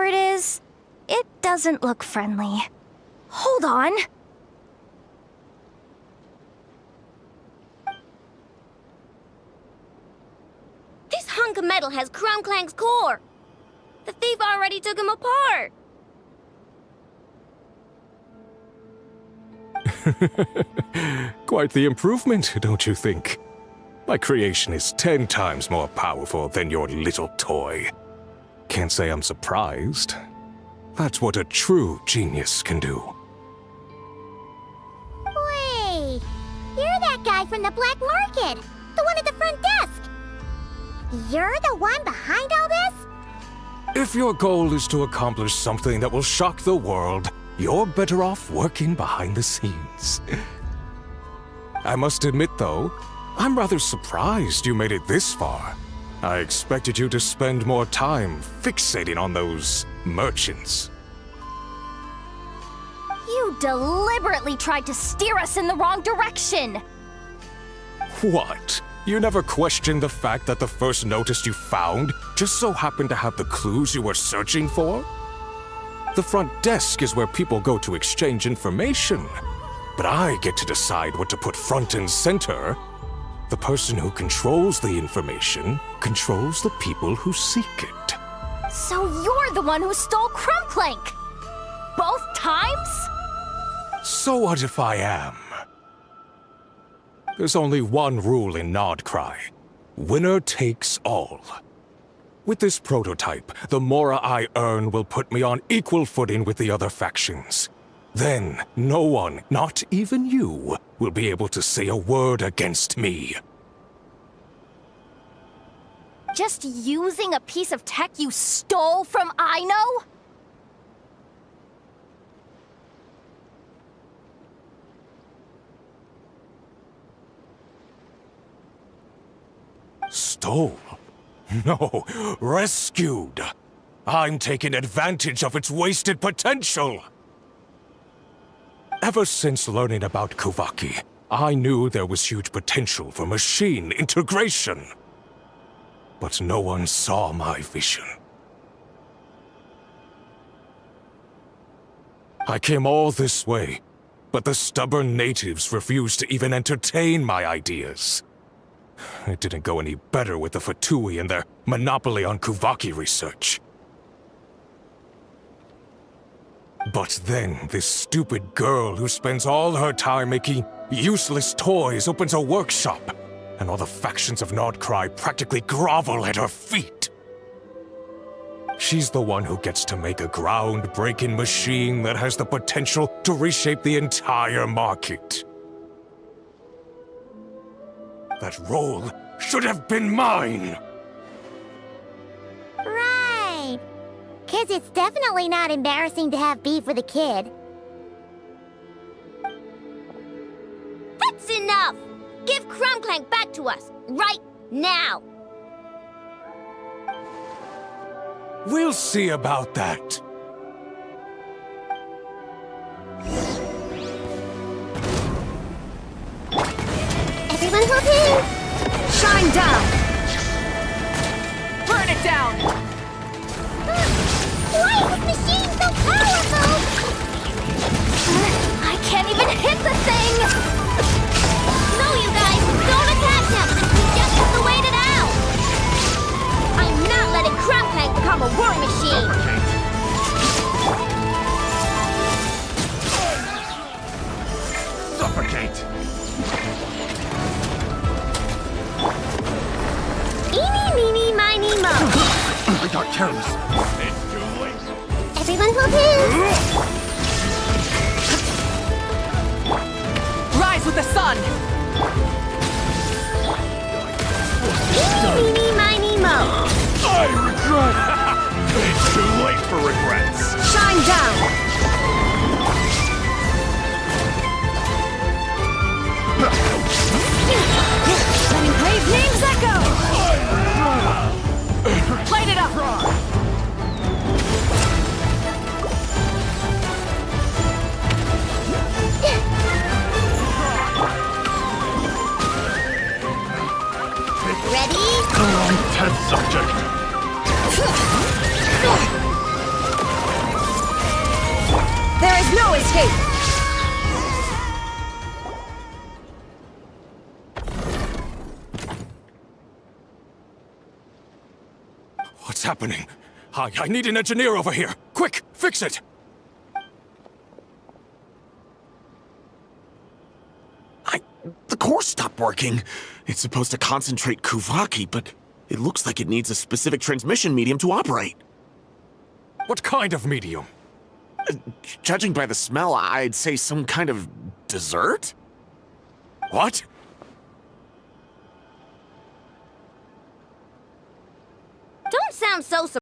whatever it is, it doesn't look friendly. Hold on. This hunk of metal has Crumclank's core. The thief already took him apart. Quite the improvement, don't you think? My creation is 10 times more powerful than your little toy. Can't say I'm surprised. That's what a true genius can do. Wait, you're that guy from the black market, the one at the front desk. You're the one behind all this? If your goal is to accomplish something that will shock the world, you're better off working behind the scenes. I must admit, though, I'm rather surprised you made it this far. I expected you to spend more time fixating on those merchants. You deliberately tried to steer us in the wrong direction. What? You never questioned the fact that the first notice you found just so happened to have the clues you were searching for? The front desk is where people go to exchange information. But I get to decide what to put front and center. The person who controls the information controls the people who seek it. So you're the one who stole Crumclank! Both times? So what if I am? There's only one rule in Nodcry. Winner takes all. With this prototype, the Mora I earn will put me on equal footing with the other factions. Then, no one, not even you, will be able to say a word against me. Just using a piece of tech you stole from Aino? Stole? No, rescued. I'm taking advantage of its wasted potential. Ever since learning about Kuvaki, I knew there was huge potential for machine integration. But no one saw my vision. I came all this way, but the stubborn natives refused to even entertain my ideas. It didn't go any better with the Fatui and their monopoly on Kuvaki research. But then, this stupid girl who spends all her time making useless toys opens a workshop, and all the factions of Nodcry practically grovel at her feet. She's the one who gets to make a groundbreaking machine that has the potential to reshape the entire market. That role should have been mine! Right. 'Cause it's definitely not embarrassing to have beef with a kid. That's enough! Give Crumclank back to us, right now! We'll see about that. Everyone hold in! Shine down! Burn it down! Why is this machine so powerful? I can't even hit the thing! No, you guys! Don't attack him! We just have to wait it out! I'm not letting Crumclank become a war machine! Suffocate! Eeny, meeny, miny, mo! I got careless. It's too late. Everyone hold in! Rise with the sun! Eeny, meeny, miny, mo! I regret! It's too late for regrets. Shine down! Letting brave names echo! Light it up! Ready? The wrong test subject. There is no escape! What's happening? I need an engineer over here. Quick, fix it! The core stopped working. It's supposed to concentrate Kuvaki, but it looks like it needs a specific transmission medium to operate. What kind of medium? Judging by the smell, I'd say some kind of dessert? What? Don't sound so surprised.